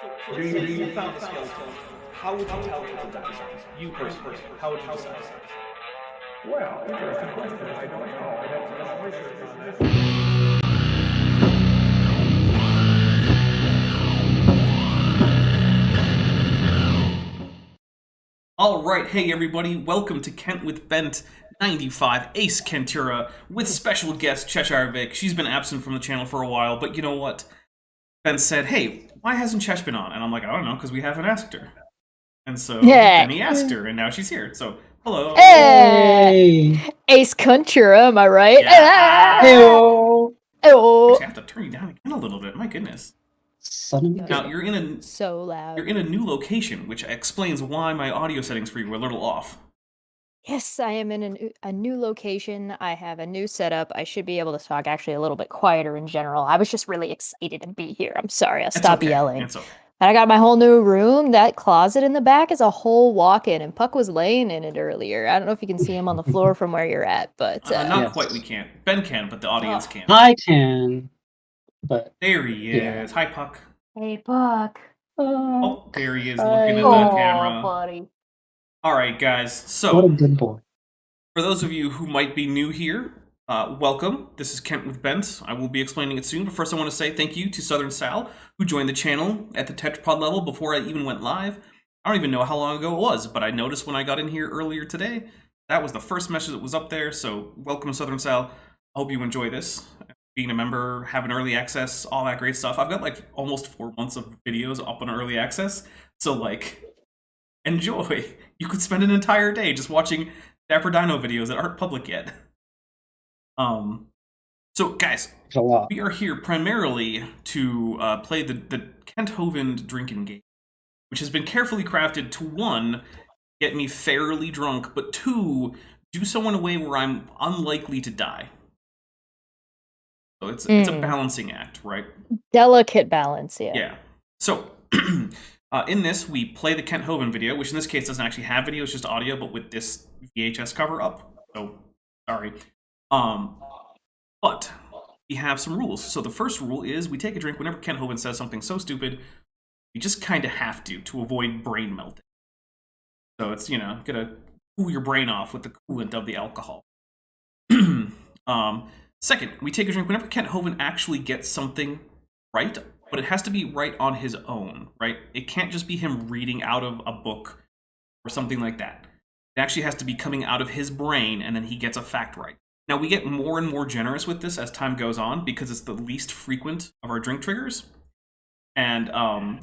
So say you found a skeleton. How would you tell it was a dinosaur? You personally, how would you decide? Well, interesting question. I don't know. I'd have to do some research on that. Alright, hey everybody, welcome to Kent with Bent 95 Ace Kentura with special guest Cheshire Vic. She's been absent from the channel for a while, but you know what? Ben said, hey, why hasn't Chesh been on? And I'm like, I don't know, because we haven't asked her. And so then he asked her, and now she's here. So, hello. Hey! Ace Kentura, am I right? Yeah. Hey-o! Hey-o! Actually, I have to turn you down again a little bit, my goodness. Son of a Now, you're in a so loud. You're in a new location, which explains why my audio settings for you were a little off. Yes, I am in a new location. I have a new setup. I should be able to talk actually a little bit quieter in general. I was just really excited to be here. I'm sorry, I'll stop yelling. It's okay. And I got my whole new room. That closet in the back is a whole walk-in, and Puck was laying in it earlier. I don't know if you can see him on the floor from where you're at, but... not quite, we can't. Ben can, but the audience can't. I can, but... There he is. Yeah. Hi, Puck. Hey, Puck. Oh, there he is, looking at the camera. Buddy. Alright, guys, so... What a good boy. For those of you who might be new here, welcome. This is Kent with Bent. I will be explaining it soon, but first I want to say thank you to Southern Sal, who joined the channel at the tetrapod level before I even went live. I don't even know how long ago it was, but I noticed when I got in here earlier today, that was the first message that was up there, so welcome, Southern Sal. I hope you enjoy this. Being a member, having early access, all that great stuff. I've got like almost 4 months of videos up on early access, so like, enjoy. You could spend an entire day just watching Dapper Dino videos that aren't public yet. So guys, we are here primarily to play the Kent Hovind drinking game, which has been carefully crafted to, 1, get me fairly drunk, but 2, do so in a way where I'm unlikely to die. So it's a balancing act, right? Delicate balance, yeah. Yeah. So, in this, we play the Kent Hovind video, which in this case doesn't actually have video, it's just audio, but with this VHS cover up. So, sorry. But we have some rules. So the first rule is we take a drink whenever Kent Hovind says something so stupid, we just kind of have to avoid brain melting. So it's, you know, gonna cool your brain off with the coolant of the alcohol. Second, we take a drink whenever Kent Hovind actually gets something right, but it has to be right on his own, right? It can't just be him reading out of a book or something like that. It actually has to be coming out of his brain, and then he gets a fact right. Now, we get more and more generous with this as time goes on, because it's the least frequent of our drink triggers. And,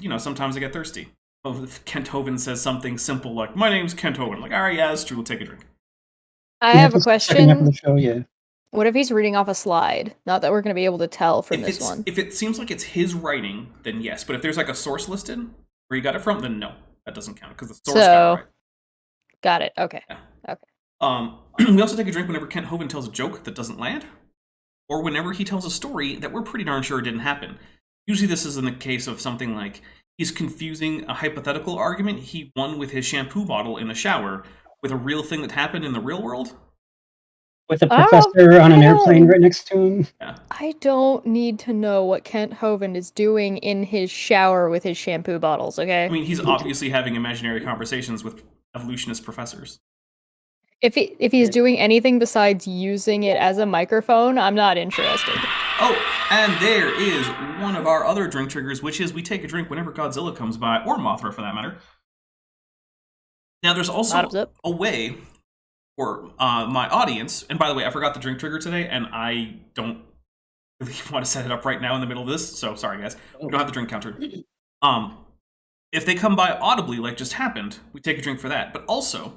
you know, sometimes I get thirsty. If Kent Hovind says something simple like, my name's Kent Hovind, like, alright, yeah, that's true, we'll take a drink. I have a question. The show, yeah. What if he's reading off a slide? Not that we're going to be able to tell from this one. If it seems like it's his writing, then yes. But if there's like a source listed where you got it from, then no, that doesn't count because the source got it right. Got it. Okay. Yeah. Okay. We also take a drink whenever Kent Hovind tells a joke that doesn't land, or whenever he tells a story that we're pretty darn sure didn't happen. Usually this is in the case of something like he's confusing a hypothetical argument he won with his shampoo bottle in the shower with a real thing that happened in the real world. With a professor on an airplane right next to him. Yeah. I don't need to know what Kent Hovind is doing in his shower with his shampoo bottles, okay? I mean, he's obviously having imaginary conversations with evolutionist professors. If he's doing anything besides using it as a microphone, I'm not interested. Oh, and there is one of our other drink triggers, which is we take a drink whenever Godzilla comes by, or Mothra for that matter. Now, there's also a way for my audience, and by the way, I forgot the drink trigger today, and I don't really want to set it up right now in the middle of this, so sorry guys, we don't have the drink counter. If they come by audibly, like just happened, we take a drink for that. But also,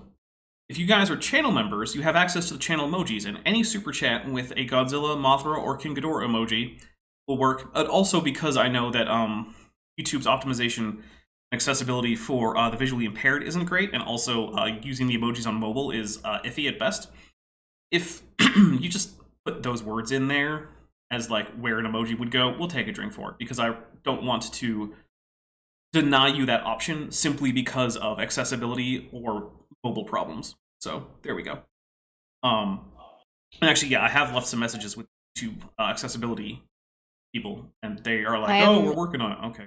if you guys are channel members, you have access to the channel emojis, and any super chat with a Godzilla, Mothra, or King Ghidorah emoji will work. Also because I know that YouTube's optimization accessibility for the visually impaired isn't great, and also using the emojis on mobile is iffy at best. If you just put those words in there as like where an emoji would go, we'll take a drink for it, because I don't want to deny you that option simply because of accessibility or mobile problems. So there we go. And actually, yeah, I have left some messages with YouTube accessibility people, and they are like, "Oh, we're working on it." Okay.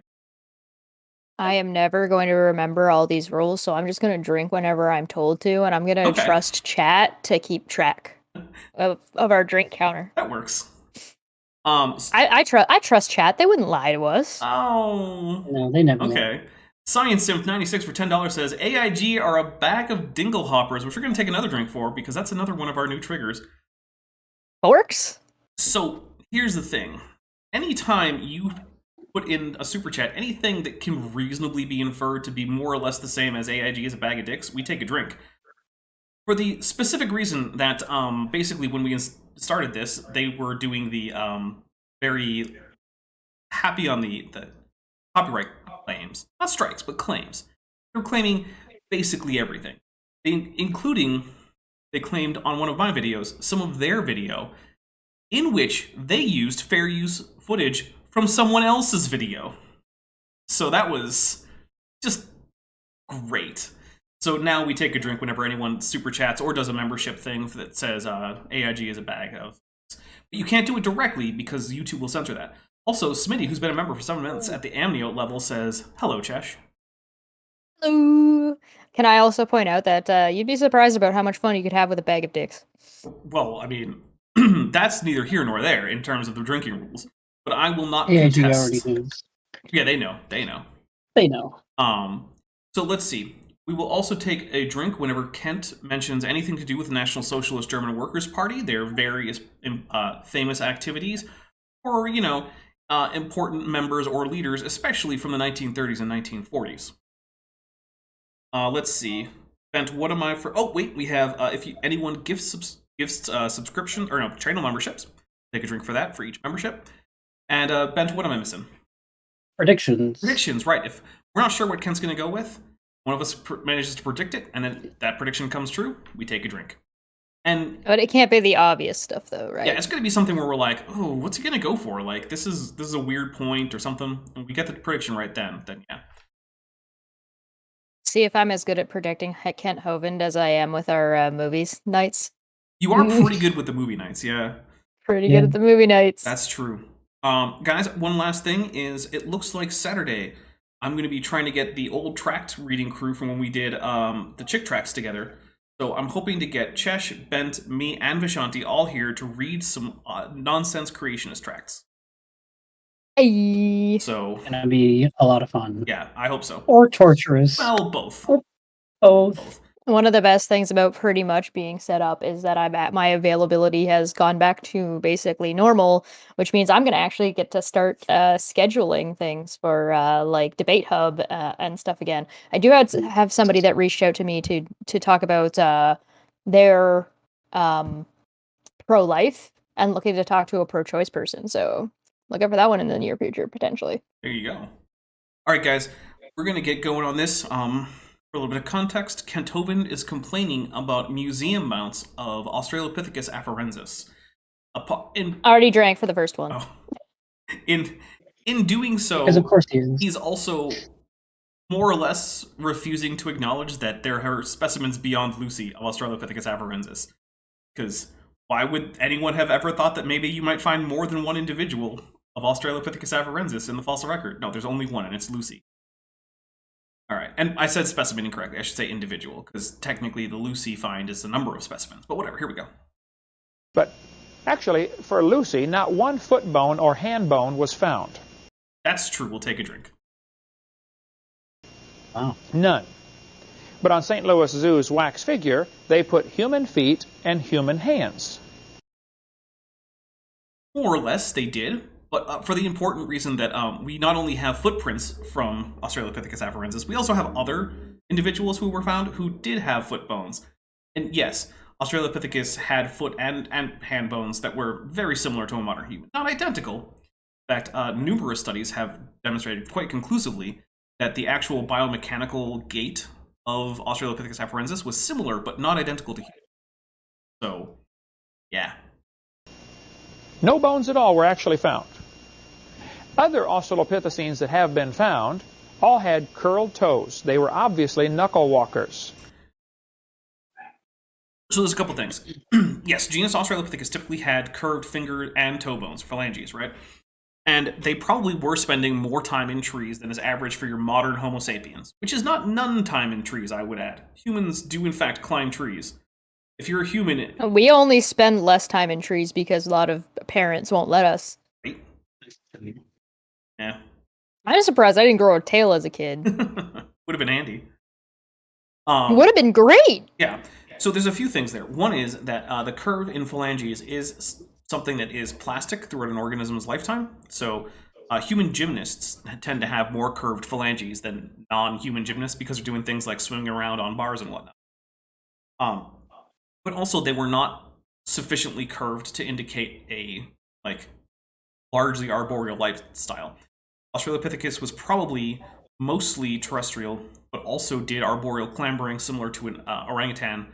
I am never going to remember all these rules, so I'm just going to drink whenever I'm told to, and I'm going to trust chat to keep track of our drink counter. That works. I trust chat. They wouldn't lie to us. Oh. No, they never. Okay. Science Simp 96 for $10 says AIG are a bag of dingle hoppers, which we're going to take another drink for because that's another one of our new triggers. Forks? So here's the thing. Anytime you put in a super chat anything that can reasonably be inferred to be more or less the same as AIG is a bag of dicks, we take a drink. For the specific reason that basically when we started this, they were doing the very happy on the copyright claims. Not strikes, but claims. They're claiming basically everything. They claimed on one of my videos, some of their video, in which they used fair use footage from someone else's video. So that was just great. So now we take a drink whenever anyone super chats or does a membership thing that says AIG is a bag of. But you can't do it directly because YouTube will censor that. Also, Smitty, who's been a member for 7 minutes at the Amnio level, says, hello, Chesh. Hello. Can I also point out that you'd be surprised about how much fun you could have with a bag of dicks? Well, I mean, that's neither here nor there in terms of the drinking rules. But I will not AIG contest. already knows. Yeah, they know. They know. They know. So let's see. We will also take a drink whenever Kent mentions anything to do with the National Socialist German Workers' Party, their various famous activities, or, you know, important members or leaders, especially from the 1930s and 1940s. Let's see. Bent, what am I for? Oh, wait, we have, if anyone gifts subscription, or no, channel memberships, take a drink for that, for each membership. And, Bent, what am I missing? Predictions. Predictions, right. If we're not sure what Kent's going to go with, one of us manages to predict it, and then that prediction comes true, we take a drink. But it can't be the obvious stuff, though, right? Yeah, it's going to be something where we're like, oh, what's he going to go for? Like, this is a weird point or something. And we get the prediction right then yeah. See if I'm as good at predicting Kent Hovind as I am with our movies nights. You are pretty good with the movie nights, yeah. Pretty good at the movie nights. That's true. Guys, one last thing is, it looks like Saturday, I'm going to be trying to get the old tract reading crew from when we did the Chick Tracts together. So I'm hoping to get Chesh, Bent, me, and Vishanti all here to read some nonsense creationist tracts. Hey. So It's gonna be a lot of fun. Yeah, I hope so. Or torturous. Well, both. Both. One of the best things about pretty much being set up is that my availability has gone back to basically normal, which means I'm going to actually get to start scheduling things for like Debate Hub and stuff again. I do have somebody that reached out to me to talk about their pro-life and looking to talk to a pro-choice person. So look out for that one in the near future, potentially. There you go. All right, guys, we're going to get going on this. For a little bit of context, Kent Hovind is complaining about museum mounts of Australopithecus afarensis. I already drank for the first one. Oh. In doing so, Because of course he is. He's also more or less refusing to acknowledge that there are specimens beyond Lucy of Australopithecus afarensis. Because why would anyone have ever thought that maybe you might find more than one individual of Australopithecus afarensis in the fossil record? No, there's only one, and it's Lucy. All right, and I said specimen incorrectly. I should say individual, because technically the Lucy find is the number of specimens. But whatever, here we go. But actually, for Lucy, not one foot bone or hand bone was found. That's true. We'll take a drink. Wow. None. But on St. Louis Zoo's wax figure, they put human feet and human hands. More or less, they did. But for the important reason that we not only have footprints from Australopithecus afarensis, we also have other individuals who were found who did have foot bones. And yes, Australopithecus had foot and hand bones that were very similar to a modern human. Not identical. In fact, numerous studies have demonstrated quite conclusively that the actual biomechanical gait of Australopithecus afarensis was similar, but not identical to humans. So, yeah. No bones at all were actually found. Other Australopithecines that have been found all had curled toes. They were obviously knuckle walkers. So there's a couple things. Yes, genus Australopithecus typically had curved finger and toe bones, phalanges, right? And they probably were spending more time in trees than is average for your modern Homo sapiens, which is not none time in trees, I would add. Humans do, in fact, climb trees. If you're a human... We only spend less time in trees because a lot of parents won't let us. Right? Yeah. I'm surprised I didn't grow a tail as a kid. Would have been handy. Would have been great! Yeah. So there's a few things there. One is that the curve in phalanges is something that is plastic throughout an organism's lifetime. So human gymnasts tend to have more curved phalanges than non-human gymnasts because they're doing things like swinging around on bars and whatnot. But also they were not sufficiently curved to indicate a largely arboreal lifestyle. Australopithecus was probably mostly terrestrial, but also did arboreal clambering similar to an orangutan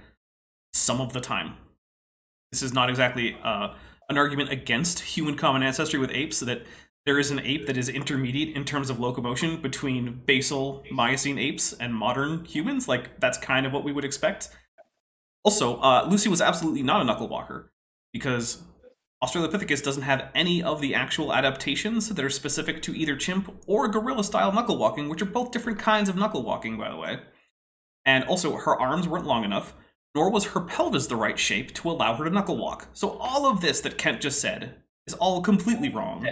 some of the time. This is not exactly an argument against human common ancestry with apes, so that there is an ape that is intermediate in terms of locomotion between basal Miocene apes and modern humans. Like, that's kind of what we would expect. Also, Lucy was absolutely not a knuckle walker, because Australopithecus doesn't have any of the actual adaptations that are specific to either chimp or gorilla-style knuckle walking, which are both different kinds of knuckle walking, by the way. And also, her arms weren't long enough, nor was her pelvis the right shape to allow her to knuckle walk. So all of this that Kent just said is all completely wrong.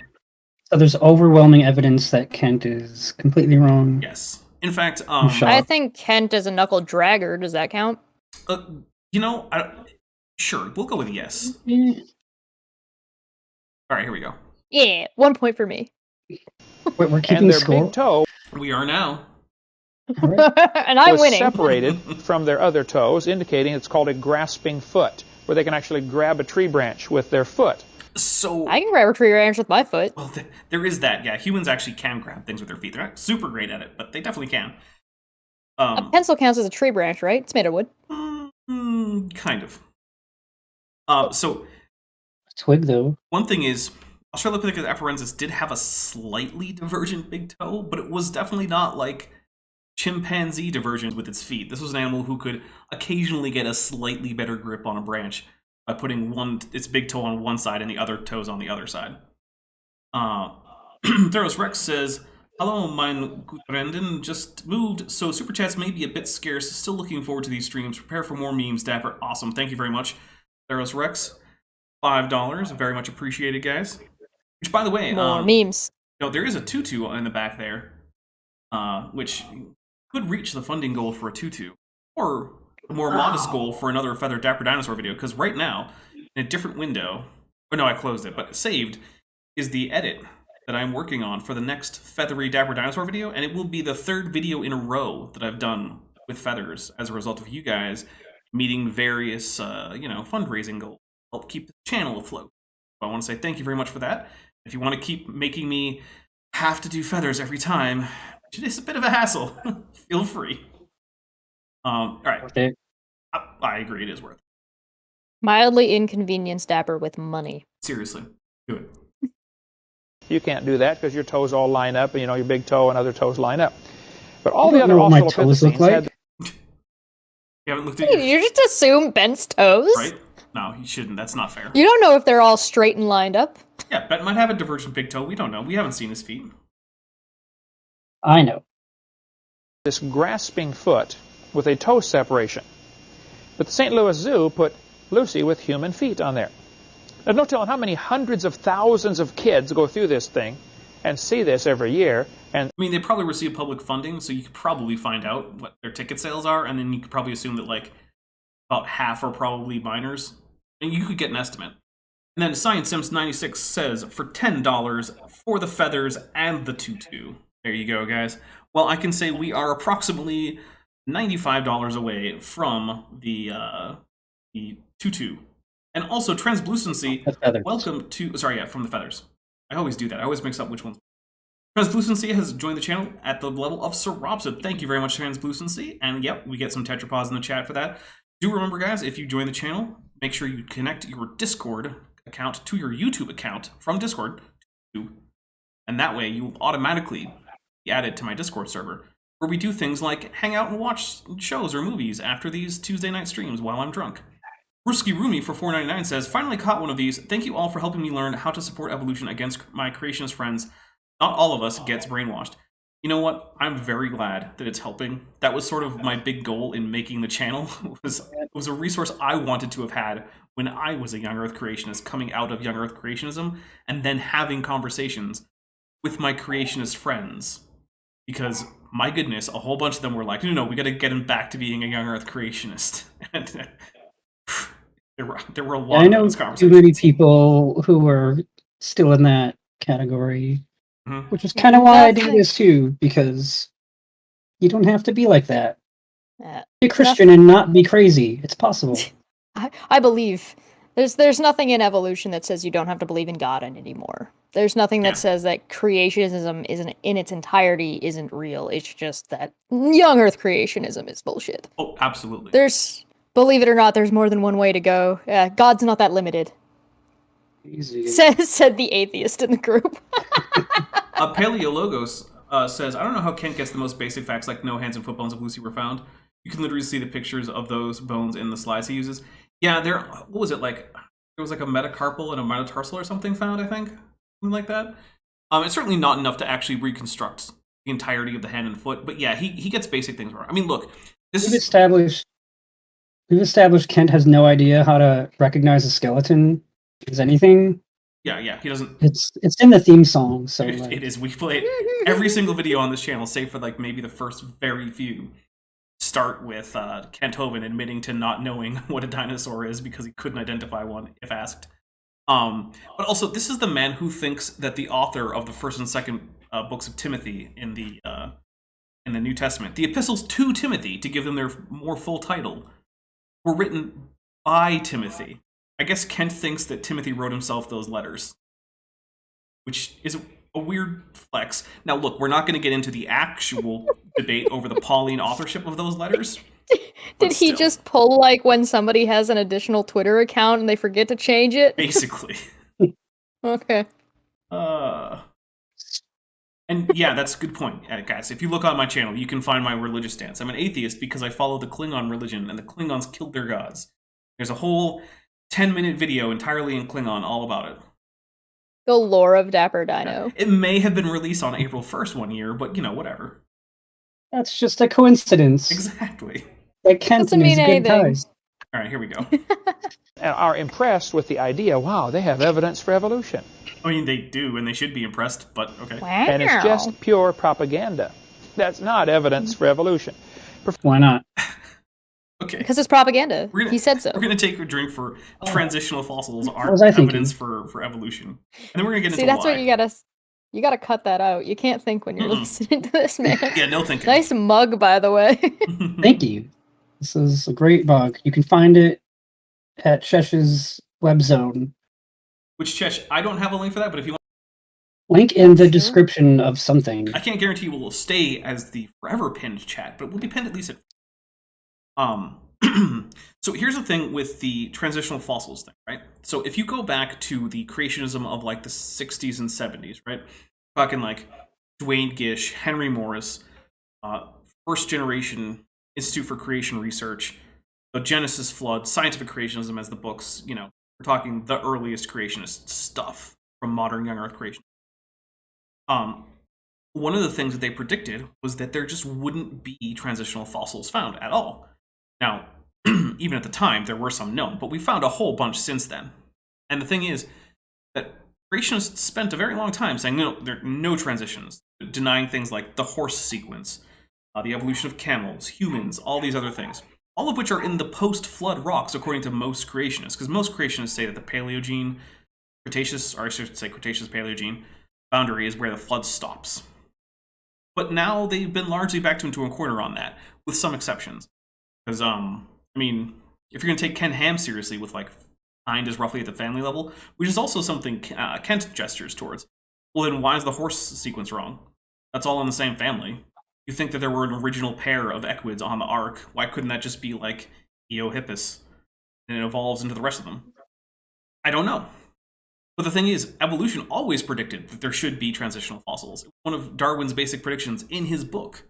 So there's overwhelming evidence that Kent is completely wrong. Yes. In fact, I think Kent is a knuckle dragger. Does that count? Sure, we'll go with yes. All right, here we go. Yeah, 1 point for me. We're keeping score. Big toe. We are now. Right. And I'm winning. Separated from their other toes, indicating it's called a grasping foot, where they can actually grab a tree branch with their foot. So I can grab a tree branch with my foot. Well, there is that. Yeah, humans actually can grab things with their feet. They're not super great at it, but they definitely can. A pencil counts as a tree branch, right? It's made of wood. Kind of. So Twig, though. one thing is, Australopithecus afarensis did have a slightly divergent big toe, but it was definitely not like chimpanzee divergent with its feet. This was an animal who could occasionally get a slightly better grip on a branch by putting its big toe on one side and the other toes on the other side. Theros Rex says, "Hello, mein Gudrenden, just moved, so super chats may be a bit scarce. Still looking forward to these streams. Prepare for more memes, Dapper. Awesome. Thank you very much, Theros Rex. $5. Very much appreciated, guys. Which, by the way, more memes. There is a tutu in the back there, which could reach the funding goal for a tutu, or a more modest goal for another Feathered Dapper Dinosaur video, because right now, in a different window, oh no, I closed it, but saved, is the edit that I'm working on for the next Feathery Dapper Dinosaur video, and it will be the third video in a row that I've done with feathers as a result of you guys meeting various, fundraising goals to help keep the channel afloat. So I want to say thank you very much for that. If you want to keep making me have to do feathers every time, which is a bit of a hassle, feel free. All right. Okay. I agree, it is worth it. Mildly inconvenienced Dapper with money. Seriously, do it. You can't do that because your toes all line up, and your big toe and other toes line up. But all the I don't other know what my toes look Australopithecines like. had... You haven't looked at You just assume Bent's toes? right? No, you shouldn't. That's not fair. You don't know if they're all straight and lined up. Yeah, Bent might have a divergent big toe. We don't know. We haven't seen his feet. I know. this grasping foot with a toe separation. But the St. Louis Zoo put Lucy with human feet on there. There's no telling how many hundreds of thousands of kids go through this thing and see this every year. And I mean, they probably receive public funding, so you could probably find out what their ticket sales are, and then you could probably assume that, like, about half are probably minors. And you could get an estimate. And then Science Sims 96 says, for $10 for the feathers and the tutu. There you go, guys. Well, I can say we are approximately $95 away from the tutu. And also, Translucency, welcome to... Sorry, yeah, from the feathers. I always do that. I always mix up which ones. Translucency has joined the channel at the level of Sirop, so thank you very much, Translucency. And yep, we get some tetrapods in the chat for that. Do remember, guys, if you join the channel, make sure you connect your Discord account to your YouTube account from Discord. And that way, you will automatically be added to my Discord server, where we do things like hang out and watch shows or movies after these Tuesday night streams while I'm drunk. Ruski Rumi for $4.99 says, finally caught one of these. Thank you all for helping me learn how to support evolution against my creationist friends. Not all of us gets brainwashed. You know what? I'm very glad that it's helping. That was sort of my big goal in making the channel. It was a resource I wanted to have had when I was a young Earth creationist, coming out of young Earth creationism, and then having conversations with my creationist friends. Because, my goodness, a whole bunch of them were like, no, we gotta get him back to being a young Earth creationist. And there were a lot of those conversations. I know too many people who were still in that category. Mm-hmm. Which is kind of why I do this too, because you don't have to be like that. Be a Christian and not be crazy. It's possible. I believe there's nothing in evolution that says you don't have to believe in God anymore. There's nothing that says that creationism isn't in its entirety isn't real. It's just that young Earth creationism is bullshit. Oh, absolutely. Believe it or not, there's more than one way to go. God's not that limited. Easy. Said the atheist in the group. Paleologos says, I don't know how Kent gets the most basic facts like no hands and foot bones of Lucy were found. You can literally see the pictures of those bones in the slides he uses. Yeah, what was it like? There was like a metacarpal and a metatarsal or something found, I think. Something like that. It's certainly not enough to actually reconstruct the entirety of the hand and foot, but yeah, he gets basic things wrong. I mean, look, we've established Kent has no idea how to recognize a skeleton as anything. Yeah, he doesn't. It's in the theme song, so it is. We play it every single video on this channel, save for like maybe the first very few. Start with Kent Hovind admitting to not knowing what a dinosaur is because he couldn't identify one if asked. But also, this is the man who thinks that the author of the first and second books of Timothy in the New Testament, the epistles to Timothy, to give them their more full title, were written by Timothy. I guess Kent thinks that Timothy wrote himself those letters, which is a weird flex. Now, look, we're not going to get into the actual debate over the Pauline authorship of those letters. Did he just pull, like, when somebody has an additional Twitter account and they forget to change it? Basically. Okay. And yeah, that's a good point, guys. If you look on my channel, you can find my religious stance. I'm an atheist because I follow the Klingon religion, and the Klingons killed their gods. There's a whole 10-minute video entirely in Klingon all about it. The lore of Dapper Dino. It may have been released on April 1st one year, but, whatever. That's just a coincidence. Exactly. Like Kent and his good ties. All right, here we go. Are impressed with the idea, wow, they have evidence for evolution. I mean, they do, and they should be impressed, but okay. Wow. And it's just pure propaganda. That's not evidence for evolution. Why not? Okay. Because it's propaganda. He said so. We're going to take a drink for transitional fossils aren't evidence for evolution. And then we're going to get into that's what you gotta cut that out. You can't think when you're listening to this, man. Yeah, no thinking. Nice mug, by the way. Thank you. This is a great mug. You can find it at Chesh's web zone. Which Chesh, I don't have a link for that, but if you want, link in the description of something. I can't guarantee we'll stay as the forever pinned chat, but we'll be pinned at least at so here's the thing with the transitional fossils thing, right? So if you go back to the creationism of like the 60s and 70s, right? Fucking like Dwayne Gish, Henry Morris, first generation Institute for Creation Research, the Genesis Flood, Scientific Creationism as the books, we're talking the earliest creationist stuff from modern young Earth creation. One of the things that they predicted was that there just wouldn't be transitional fossils found at all. Now, even at the time, there were some known, but we found a whole bunch since then. And the thing is that creationists spent a very long time saying, no, there are no transitions, denying things like the horse sequence, the evolution of camels, humans, all these other things, all of which are in the post-flood rocks, according to most creationists, because most creationists say that the Paleogene, Cretaceous, or I should say Cretaceous-Paleogene, boundary is where the flood stops. But now they've been largely backed into a corner on that, with some exceptions. Because, I mean, if you're going to take Ken Ham seriously with, like, kind is roughly at the family level, which is also something Kent gestures towards, well, then why is the horse sequence wrong? That's all in the same family. You think that there were an original pair of equids on the Ark, why couldn't that just be, like, Eohippus? And it evolves into the rest of them. I don't know. But the thing is, evolution always predicted that there should be transitional fossils. One of Darwin's basic predictions in his book.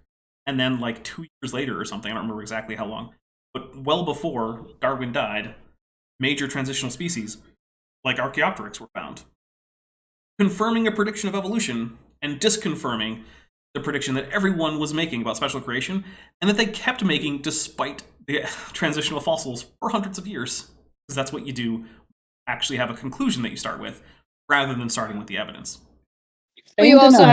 And then, like, 2 years later or something, I don't remember exactly how long, but well before Darwin died, major transitional species, like Archaeopteryx, were found, confirming a prediction of evolution and disconfirming the prediction that everyone was making about special creation, and that they kept making despite the transitional fossils for hundreds of years. Because that's what you do, actually have a conclusion that you start with, rather than starting with the evidence. Well, you also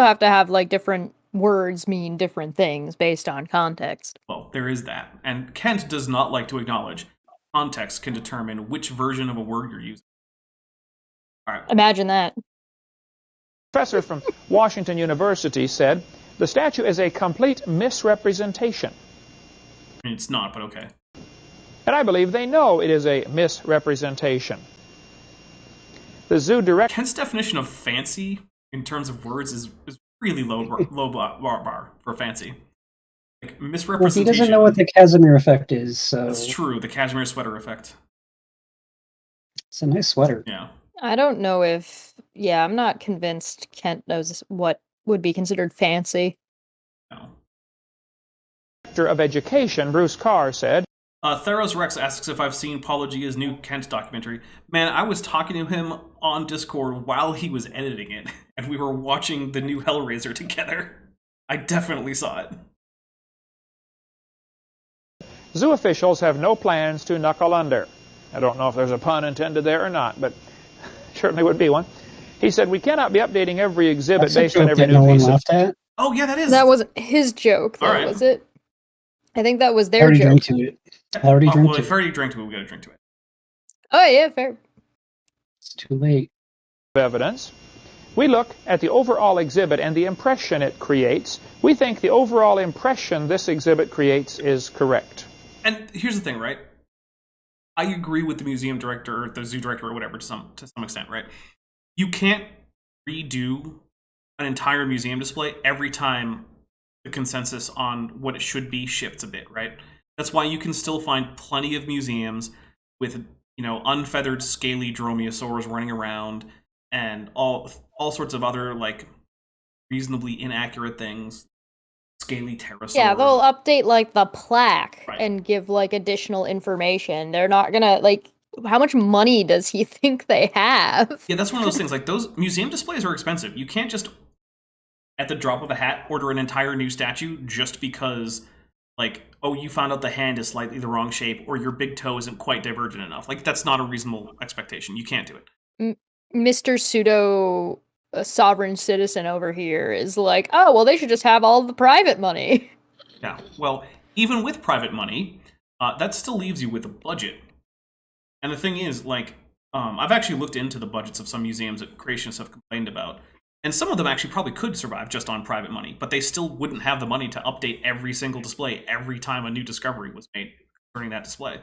have to have like different words mean different things based on context. Well, there is that. And Kent does not like to acknowledge context can determine which version of a word you're using. All right. Imagine that. Professor from Washington University said, the statue is a complete misrepresentation. I mean, it's not, but okay. And I believe they know it is a misrepresentation. The zoo director... Kent's definition of fancy, in terms of words, is really low bar for fancy. Like, misrepresentation... Well, he doesn't know what the Casimir effect is, so... That's true, the cashmere sweater effect. It's a nice sweater. Yeah. I don't know if... Yeah, I'm not convinced Kent knows what would be considered fancy. No. Director of Education, Bruce Carr, said... Theros Rex asks if I've seen Paulo Gia's new Kent documentary. Man, I was talking to him on Discord while he was editing it, and we were watching the new Hellraiser together. I definitely saw it. Zoo officials have no plans to knuckle under. I don't know if there's a pun intended there or not, but certainly would be one. He said, we cannot be updating every exhibit based on every new piece of... Oh, yeah, that is. That wasn't his joke, though, right. Was it? I think that was their joke. I already drank well, to if it. I already drank to it, we gotta drink to it. Oh, yeah, fair. It's too late. Evidence. We look at the overall exhibit and the impression it creates. We think the overall impression this exhibit creates is correct. And here's the thing, right? I agree with the museum director, or the zoo director, or whatever, to some extent, right? You can't redo an entire museum display every time the consensus on what it should be shifts a bit, right? That's why you can still find plenty of museums with, unfeathered, scaly dromaeosaurs running around, and all sorts of other, like, reasonably inaccurate things. Scaly pterosaurs. Yeah, they'll update, like, the plaque Right. and give, like, additional information. They're not gonna, like... How much money does he think they have? Yeah, that's one of those things. Like, those museum displays are expensive. You can't just, at the drop of a hat, order an entire new statue just because, like, oh, you found out the hand is slightly the wrong shape, or your big toe isn't quite divergent enough. Like, that's not a reasonable expectation. You can't do it. Mr. Pseudo sovereign citizen over here is like, oh, well, they should just have all the private money. Yeah, well, even with private money, that still leaves you with a budget. And the thing is, like, I've actually looked into the budgets of some museums that creationists have complained about, and some of them actually probably could survive just on private money, but they still wouldn't have the money to update every single display every time a new discovery was made concerning that display.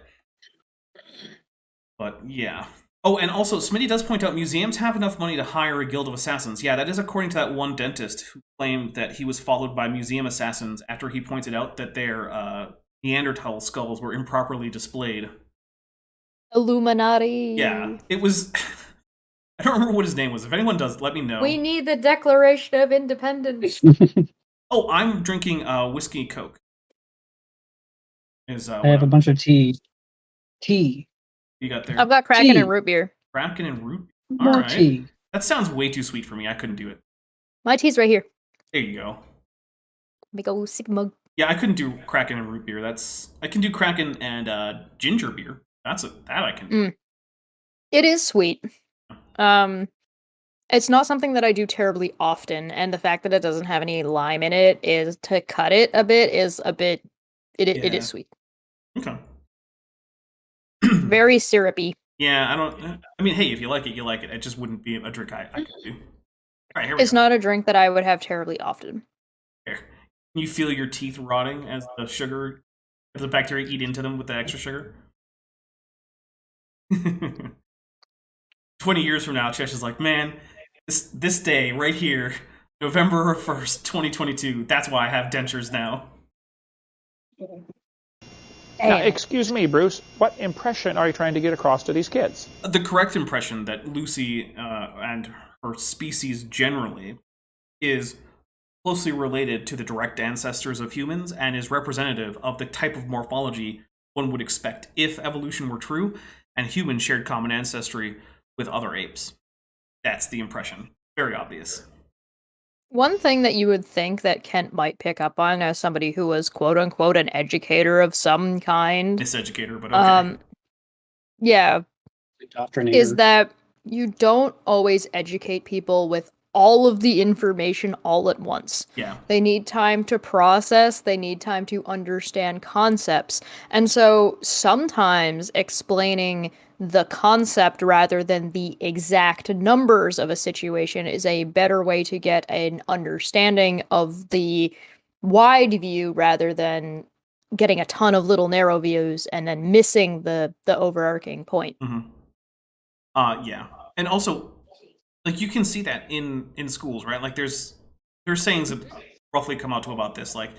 But, yeah. Oh, and also, Smitty does point out museums have enough money to hire a guild of assassins. Yeah, that is according to that one dentist who claimed that he was followed by museum assassins after he pointed out that their Neanderthal skulls were improperly displayed. Illuminati. Yeah, it was... I don't remember what his name was. If anyone does, let me know. We need the Declaration of Independence. Oh, I'm drinking whiskey Coke. I have a bunch of tea. Tea. You got there? I've got Kraken and root beer. Kraken and root? More All right. tea. That sounds way too sweet for me. I couldn't do it. My tea's right here. There you go. Big ol' sick mug. Yeah, I couldn't do Kraken and root beer. I can do Kraken and ginger beer. That I can do. It is sweet. It's not something that I do terribly often, and the fact that it doesn't have any lime in it is to cut it a bit is a bit. It is sweet. Okay. Very syrupy. Yeah, I mean, hey, if you like it, you like it. It just wouldn't be a drink I could do. All right, here we It's go. not a drink that I would have terribly often. Here. Can you feel your teeth rotting as the bacteria eat into them with the extra sugar? 20 years from now, Chesh is like, man, this day right here, November 1st, 2022, that's why I have dentures now. Now, excuse me, Bruce, what impression are you trying to get across to these kids? The correct impression that Lucy and her species generally is closely related to the direct ancestors of humans and is representative of the type of morphology one would expect if evolution were true and humans shared common ancestry with other apes. That's the impression. Very obvious. One thing that you would think that Kent might pick up on as somebody who was quote-unquote an educator of some kind. Miseducator, but okay. Yeah. Is that you don't always educate people with all of the information all at once. Yeah. They need time to process, they need time to understand concepts. And so sometimes explaining the concept rather than the exact numbers of a situation is a better way to get an understanding of the wide view rather than getting a ton of little narrow views and then missing the overarching point. Mm-hmm. Yeah. And also, like, you can see that in schools, right? Like, there's sayings that roughly come out to about this. Like,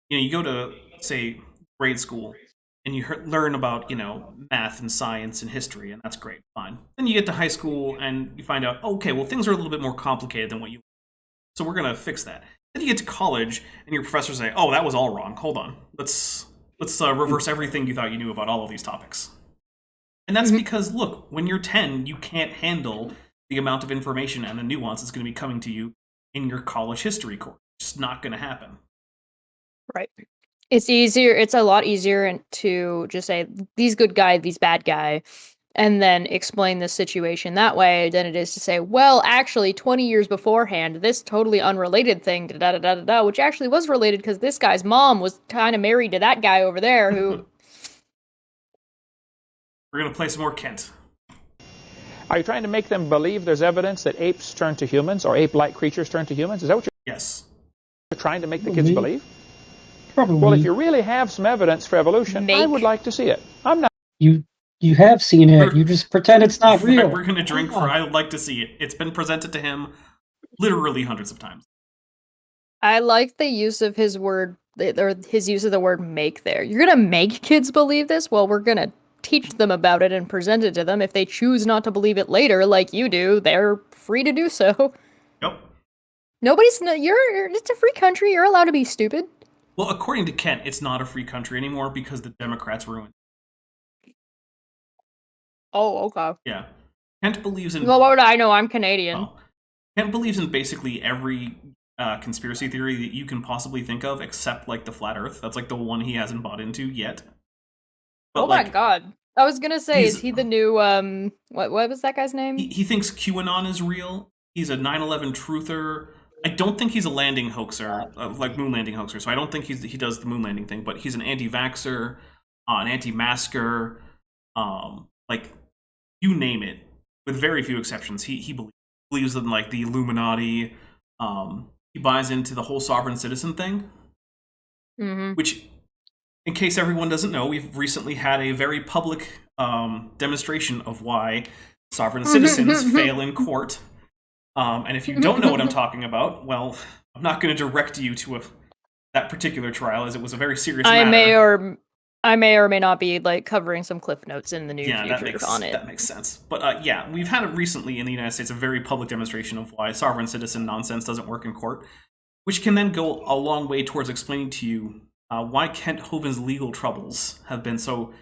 you go to, say, grade school, and you learn about, math and science and history, and that's great, fine. Then you get to high school, and you find out, okay, well, things are a little bit more complicated than what you... So we're going to fix that. Then you get to college, and your professors say, oh, that was all wrong. Hold on. Let's reverse everything you thought you knew about all of these topics. And that's because, look, when you're 10, you can't handle the amount of information and the nuance that's going to be coming to you in your college history course. It's just not going to happen. Right. It's a lot easier to just say, these good guy, these bad guy, and then explain the situation that way than it is to say, well, actually, 20 years beforehand, this totally unrelated thing, da-da-da-da-da, which actually was related because this guy's mom was kind of married to that guy over there who... We're going to play some more Kent. Are you trying to make them believe there's evidence that apes turn to humans or ape-like creatures turn to humans? Is that what you're trying to make the kids believe? Probably. Well, if you really have some evidence for evolution, I would like to see it. I'm not... You have seen it. You just pretend it's not real. We're going to drink for I would like to see it. It's been presented to him literally hundreds of times. I like the use of his word, or his use of the word make there. You're going to make kids believe this? Well, we're going to teach them about it and present it to them. If they choose not to believe it later, like you do, they're free to do so. Yep. It's a free country. You're allowed to be stupid. Well, according to Kent, it's not a free country anymore because the Democrats ruined it. Oh, okay. Yeah. Kent believes in... Well, what would I know? I'm Canadian. Oh. Kent believes in basically every conspiracy theory that you can possibly think of, except, like, the flat Earth. That's, like, the one he hasn't bought into yet. But, oh my god. I was gonna say, is he the new, what was that guy's name? He thinks QAnon is real. He's a 9/11 truther. I don't think he's a landing hoaxer, like moon landing hoaxer, so I don't think he does the moon landing thing, but he's an anti-vaxxer, an anti-masker, like, you name it, with very few exceptions. He believes in, like, the Illuminati. He buys into the whole sovereign citizen thing, which... In case everyone doesn't know, we've recently had a very public demonstration of why sovereign citizens fail in court. And if you don't know what I'm talking about, well, I'm not going to direct you to that particular trial, as it was a very serious matter. I may or may not be like covering some cliff notes in the near future on it. That makes sense. But yeah, we've had it recently in the United States, a very public demonstration of why sovereign citizen nonsense doesn't work in court, which can then go a long way towards explaining to you why Kent Hovind's legal troubles have been so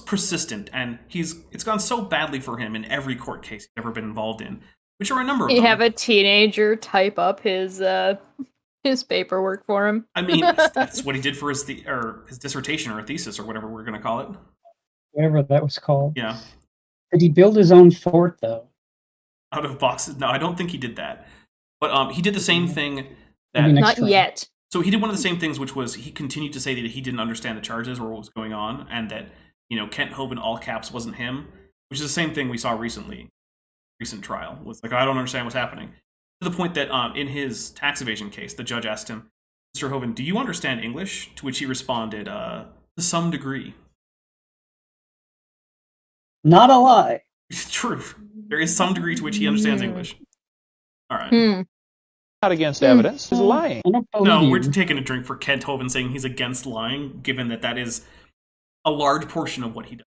persistent, and it's gone so badly for him in every court case he's ever been involved in, which are a number of them. You have a teenager type up his paperwork for him. I mean, that's what he did for his dissertation or thesis or whatever we're going to call it. Whatever that was called. Yeah. Did he build his own fort, though? Out of boxes? No, I don't think he did that. But he did the same thing that... Not yet. So he did one of the same things, which was he continued to say that he didn't understand the charges or what was going on, and that, Kent Hovind, all caps, wasn't him, which is the same thing we saw recent trial. Was like, I don't understand what's happening. To the point that in his tax evasion case, the judge asked him, Mr. Hovind, do you understand English? To which he responded, to some degree. Not a lie. True. There is some degree to which he understands English. All right. Not against evidence. He's lying. No, we're taking a drink for Kent Hovind saying he's against lying, given that is a large portion of what he does.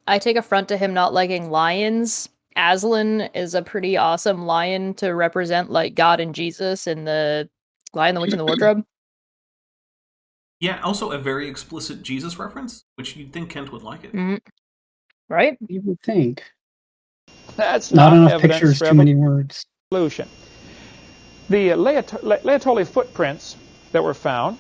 I take affront to him not liking lions. Aslan is a pretty awesome lion to represent, like, God and Jesus in the Lion, the Witch, and the Wardrobe. Yeah, also a very explicit Jesus reference, which you'd think Kent would like it. Mm-hmm. Right? You would think. That's not enough pictures, too many words. Evolution. The Laetoli footprints that were found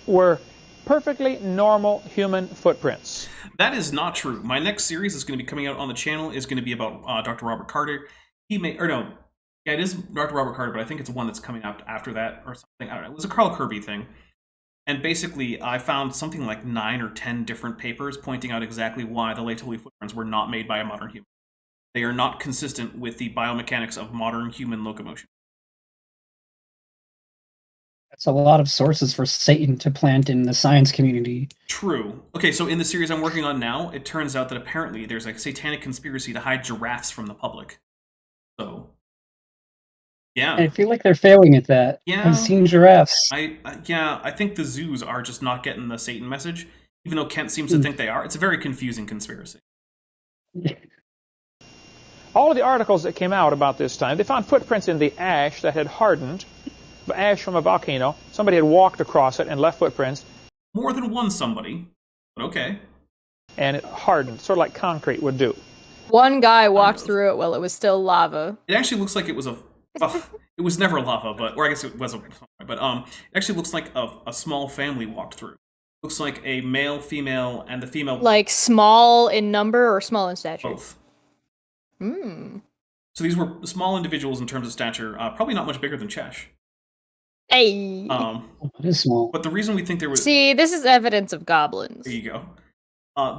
were perfectly normal human footprints. That is not true. My next series is going to be coming out on the channel is going to be about Dr. Robert Carter. Yeah, it is Dr. Robert Carter, but I think it's one that's coming out after that or something. I don't know. It was a Carl Kirby thing. And basically, I found something like 9 or 10 different papers pointing out exactly why the Laetoli footprints were not made by a modern human. They are not consistent with the biomechanics of modern human locomotion. That's a lot of sources for Satan to plant in the science community. True. Okay, so in the series I'm working on now, it turns out that apparently there's a satanic conspiracy to hide giraffes from the public. So, yeah. I feel like they're failing at that. Yeah. I've seen giraffes. I think the zoos are just not getting the Satan message, even though Kent seems to think they are. It's a very confusing conspiracy. All of the articles that came out about this time, they found footprints in the ash that had hardened, ash from a volcano. Somebody had walked across it and left footprints. More than one somebody, but okay. And it hardened, sort of like concrete would do. One guy walked through it while it was still lava. It actually looks like it was it was never lava, or I guess it was but it actually looks like a small family walked through. Looks like a male, female, and the female... Like small in number or small in stature? Both. Hmm. So these were small individuals in terms of stature, probably not much bigger than Chesh. Hey! It is small. But the reason we think there was... See, this is evidence of goblins. There you go.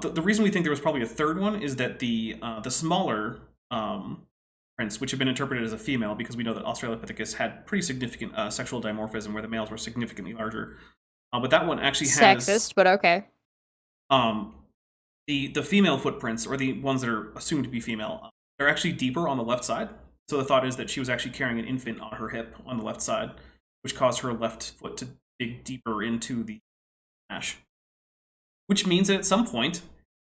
The reason we think there was probably a third one is that the smaller prints, which have been interpreted as a female, because we know that Australopithecus had pretty significant sexual dimorphism, where the males were significantly larger. But that one actually has... Sexist, but okay. The female footprints, or the ones that are assumed to be female, they're actually deeper on the left side. So the thought is that she was actually carrying an infant on her hip on the left side, which caused her left foot to dig deeper into the ash. Which means that at some point,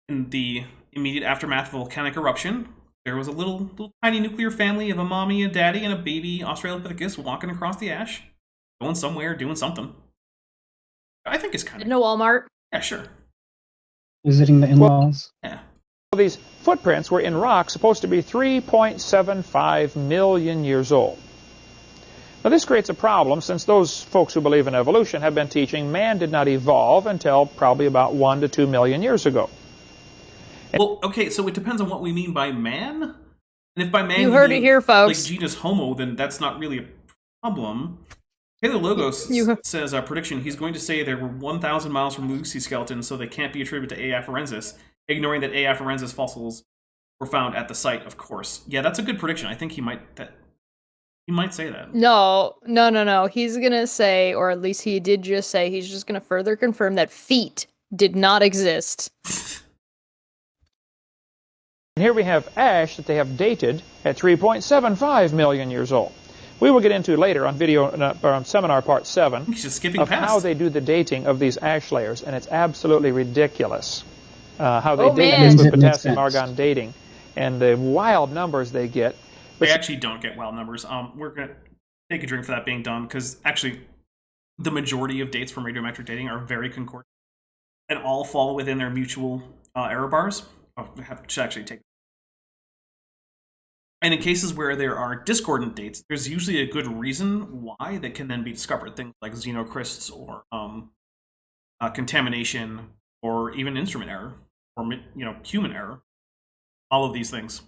in the immediate aftermath of a volcanic eruption, there was a little tiny nuclear family of a mommy, a daddy, and a baby Australopithecus walking across the ash, going somewhere, doing something. I think it's kind of... In a Walmart? Yeah, sure. Visiting the in-laws? Yeah. Well, these footprints were in rock supposed to be 3.75 million years old. Now, this creates a problem, since those folks who believe in evolution have been teaching man did not evolve until probably about 1 to 2 million years ago. Well, okay, so it depends on what we mean by man. And if by man you heard it here, folks. Like genus Homo, then that's not really a problem. Taylor Logos says, prediction, he's going to say there were 1,000 miles from Lucy skeletons, so they can't be attributed to A. afarensis, ignoring that A. afarensis fossils were found at the site, of course. Yeah, that's a good prediction. I think he might say that. No. He's going to say, or at least he did just say, he's just going to further confirm that feet did not exist. And here we have ash that they have dated at 3.75 million years old. We will get into later on seminar part 7 of how they do the dating of these ash layers, and it's absolutely ridiculous how they date this with potassium argon dating and the wild numbers they get. They actually don't get wild numbers. We're going to take a drink for that being done, because actually the majority of dates from radiometric dating are very concordant and all fall within their mutual error bars. Should actually take. And in cases where there are discordant dates, there's usually a good reason why that can then be discovered. Things like xenocrysts or contamination, or even instrument error, or human error. All of these things.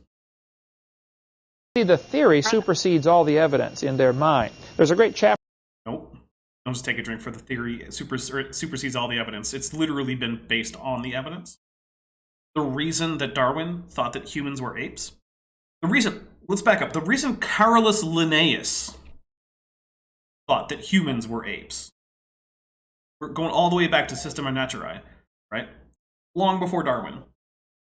The theory supersedes all the evidence in their mind. There's a great chapter. Nope. Don't just take a drink for the theory. It supersedes all the evidence. It's literally been based on the evidence. The reason that Darwin thought that humans were apes, let's back up. The reason Carolus Linnaeus thought that humans were apes, we're going all the way back to Systema Naturae, right? Long before Darwin,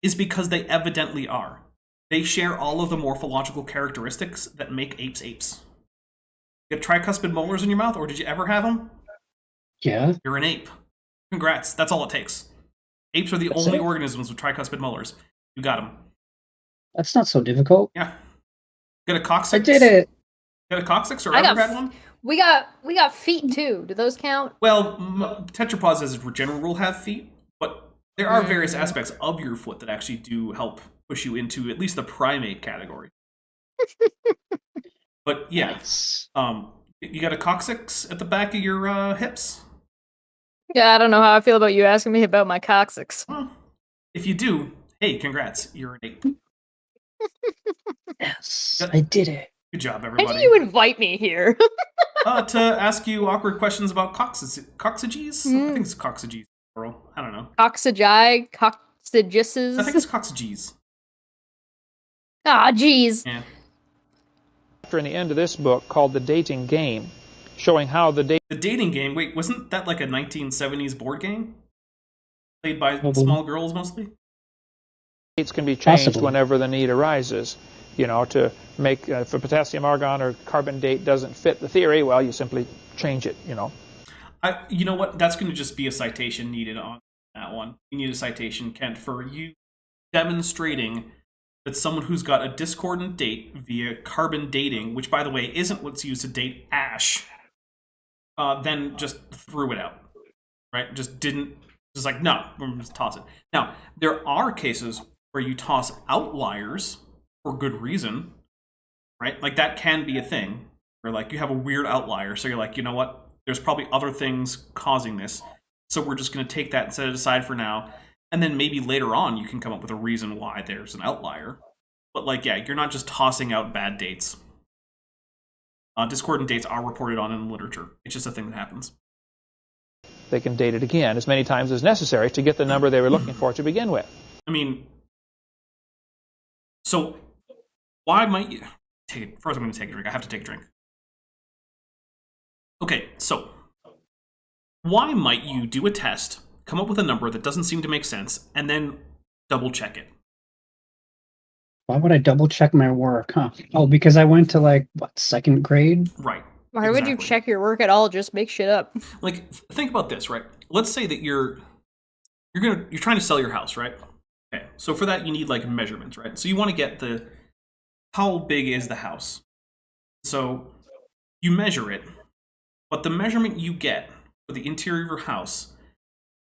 is because they evidently are. They share all of the morphological characteristics that make apes apes. You have tricuspid molars in your mouth, or did you ever have them? Yeah. You're an ape. Congrats. That's all it takes. Apes are the only organisms with tricuspid molars. You got them. That's not so difficult. Yeah. Got a coccyx? I did it. Got a coccyx, or ever had one? We got feet too. Do those count? Well, tetrapods as a general rule have feet, but there are various aspects of your foot that actually do help push you into at least the primate category. But yeah, Nice. You got a coccyx at the back of your hips? Yeah, I don't know how I feel about you asking me about my coccyx. Well, if you do, hey, congrats, you're an ape. Yes, I did it. Good job, everybody. Why did you invite me here? To ask you awkward questions about coccyges. I think it's coccyges, plural. I don't know. Coccygi, coccygises. I think it's coccyges. Ah, jeez. Yeah. In the end of this book called The Dating Game, showing how the dating game. Wait, wasn't that like a 1970s board game played by Mm-hmm. small girls mostly? dates can be changed Possibly. whenever the need arises. To make if a potassium argon or carbon date doesn't fit the theory, well, you simply change it. You know what? That's going to just be a citation needed on that one. You need a citation, Kent, for you demonstrating that someone who's got a discordant date via carbon dating, which, by the way, isn't what's used to date ash, then just threw it out, right? Just like, no, just toss it. Now, there are cases where you toss outliers for good reason, right? Like, that can be a thing, where, like, you have a weird outlier, so you're like, you know what? There's probably other things causing this, so we're just going to take that and set it aside for now. And then maybe later on you can come up with a reason why there's an outlier. But, like, yeah, you're not just tossing out bad dates. Discordant dates are reported on in the literature. It's just a thing that happens. They can date it again as many times as necessary to get the number they were looking for to begin with. I mean, so why might you take it? First, I'm going to take a drink. I have to take a drink. Okay, so why might you do a test, come up with a number that doesn't seem to make sense, and then double check it? Why would I double check my work, huh? Oh, because I went to second grade? Right. Why would you check your work at all? Just make shit up. Like, think about this, right? Let's say that you're trying to sell your house, right? Okay. So for that you need like measurements, right? So you want to get how big is the house? So you measure it, but the measurement you get for the interior of your house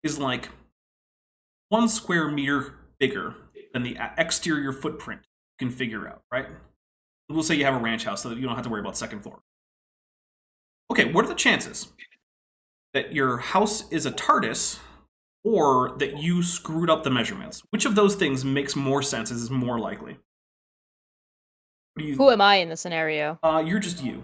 is like 1 square meter bigger than the exterior footprint you can figure out, right? We'll say you have a ranch house so that you don't have to worry about second floor. Okay, what are the chances that your house is a TARDIS or that you screwed up the measurements? Which of those things makes more sense, is more likely? Who am I in the scenario? You're just you.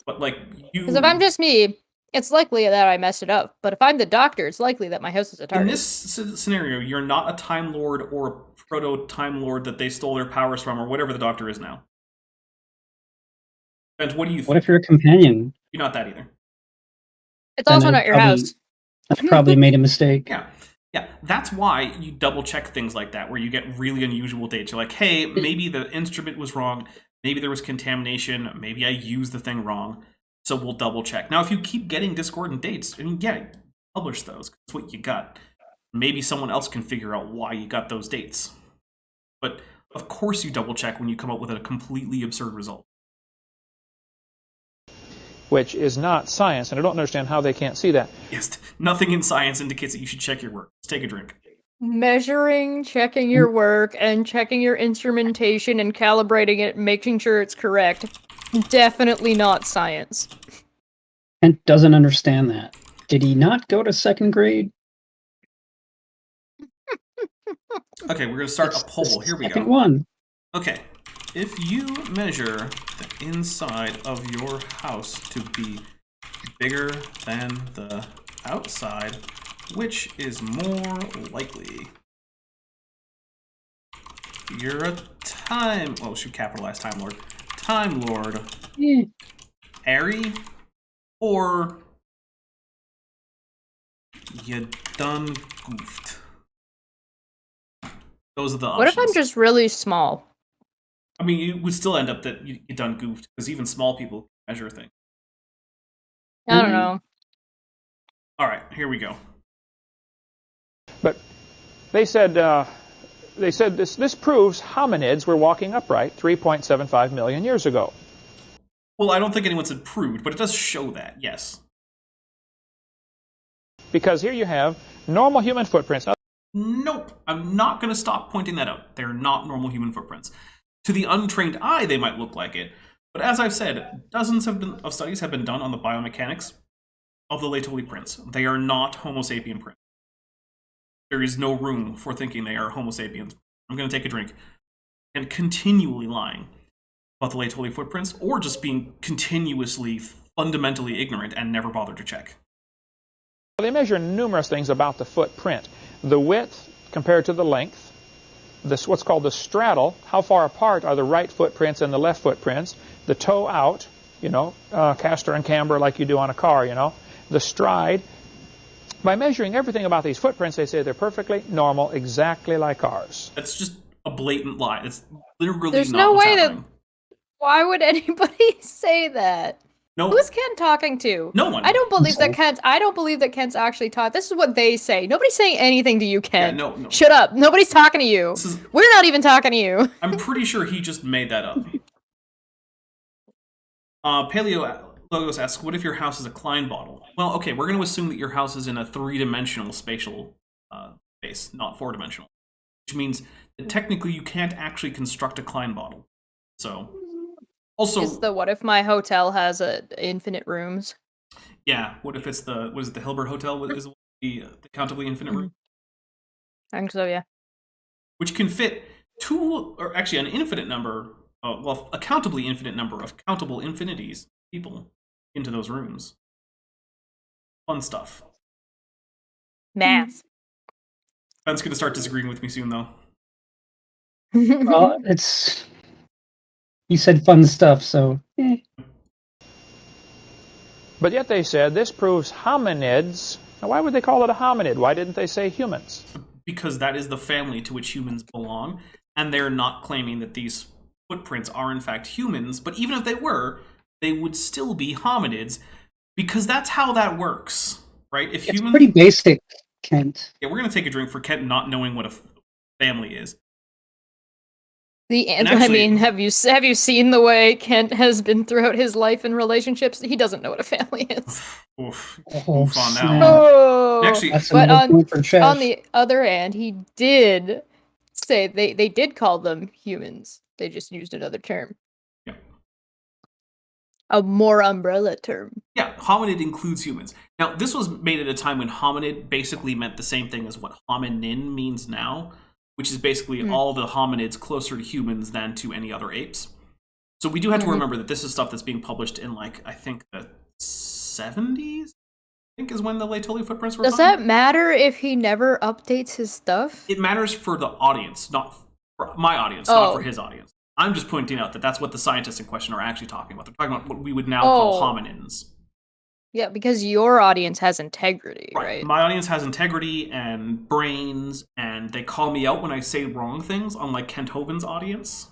But, like, you... Because if I'm just me, it's likely that I messed it up. But if I'm the doctor, it's likely that my house is a TARDIS. In this scenario, you're not a Time Lord or a proto-Time Lord that they stole their powers from, or whatever the doctor is now. And what do you think? What if you're a companion? You're not that either. It's also not your house. I probably made a mistake. Yeah, that's why you double check things like that, where you get really unusual dates. You're like, hey, maybe the instrument was wrong, maybe there was contamination, maybe I used the thing wrong, so we'll double check. Now, if you keep getting discordant dates, I mean, yeah, publish those, that's what you got. Maybe someone else can figure out why you got those dates. But, of course you double check when you come up with a completely absurd result. Which is not science, and I don't understand how they can't see that. Yes, nothing in science indicates that you should check your work. Let's take a drink. Measuring, checking your work, and checking your instrumentation and calibrating it, making sure it's correct. Definitely not science. Kent doesn't understand that. Did he not go to second grade? Okay, we're going to start a poll. Here we go. Second one. Okay. If you measure the inside of your house to be bigger than the outside, which is more likely? You're a should capitalize Time Lord. Time Lord. Yeah. Airy? Or you done goofed? Those are the options. What if I'm just really small? I mean, you would still end up that you done goofed, because even small people measure things. I don't know. All right, here we go. But they said this proves hominids were walking upright 3.75 million years ago. Well, I don't think anyone said proved, but it does show that, yes. Because here you have normal human footprints. Nope. I'm not going to stop pointing that out. They're not normal human footprints. To the untrained eye, they might look like it. But as I've said, dozens of studies have been done on the biomechanics of the Laetoli prints. They are not Homo sapien prints. There is no room for thinking they are Homo sapiens. I'm going to take a drink. And continually lying about the Laetoli footprints, or just being continuously, fundamentally ignorant and never bothered to check. They measure numerous things about the footprint. The width compared to the length, this what's called the straddle, how far apart are the right footprints and the left footprints, the toe out, caster and camber like you do on a car, the stride. By measuring everything about these footprints, they say they're perfectly normal, exactly like ours. That's just a blatant lie. It's literally There's not no what's way happening. Why would anybody say that? No. Who's Ken talking to? No one. I don't believe that Kent's actually taught. This is what they say. Nobody's saying anything to you, Ken. Yeah, no. Shut up. Nobody's talking to you. We're not even talking to you. I'm pretty sure he just made that up. Paleo Logos asks, what if your house is a Klein bottle? Well, okay, we're going to assume that your house is in a 3-dimensional spatial space, not 4-dimensional. Which means that technically you can't actually construct a Klein bottle. So, also... what if my hotel has infinite rooms? Yeah, what if it's the Hilbert Hotel is the countably infinite room? I think so, yeah. Which can fit an infinite number, a countably infinite number of countable infinities people into those rooms. Fun stuff. Math. Ben's gonna start disagreeing with me soon, though. Well, you said fun stuff, so... But yet they said this proves hominids. Now, why would they call it a hominid? Why didn't they say humans? Because that is the family to which humans belong, and they're not claiming that these footprints are in fact humans, but even if they were, they would still be hominids, because that's how that works, right? It's pretty basic, Kent. Yeah, we're going to take a drink for Kent not knowing what a family is. Have you seen the way Kent has been throughout his life and relationships? He doesn't know what a family is. Oof. Move on now. Oh, actually, but on the other hand, he did say they did call them humans. They just used another term. Yeah. A more umbrella term. Yeah, hominid includes humans. Now, this was made at a time when hominid basically meant the same thing as what hominin means now, which is basically all the hominids closer to humans than to any other apes. So we do have to remember that this is stuff that's being published in, I think the 70s? I think is when the Laetoli footprints were Does that matter if he never updates his stuff? It matters for the audience, not for my audience, not for his audience. I'm just pointing out that that's what the scientists in question are actually talking about. They're talking about what we would now call hominins. Yeah, because your audience has integrity, right? My audience has integrity and brains, and they call me out when I say wrong things, unlike Kent Hoven's audience.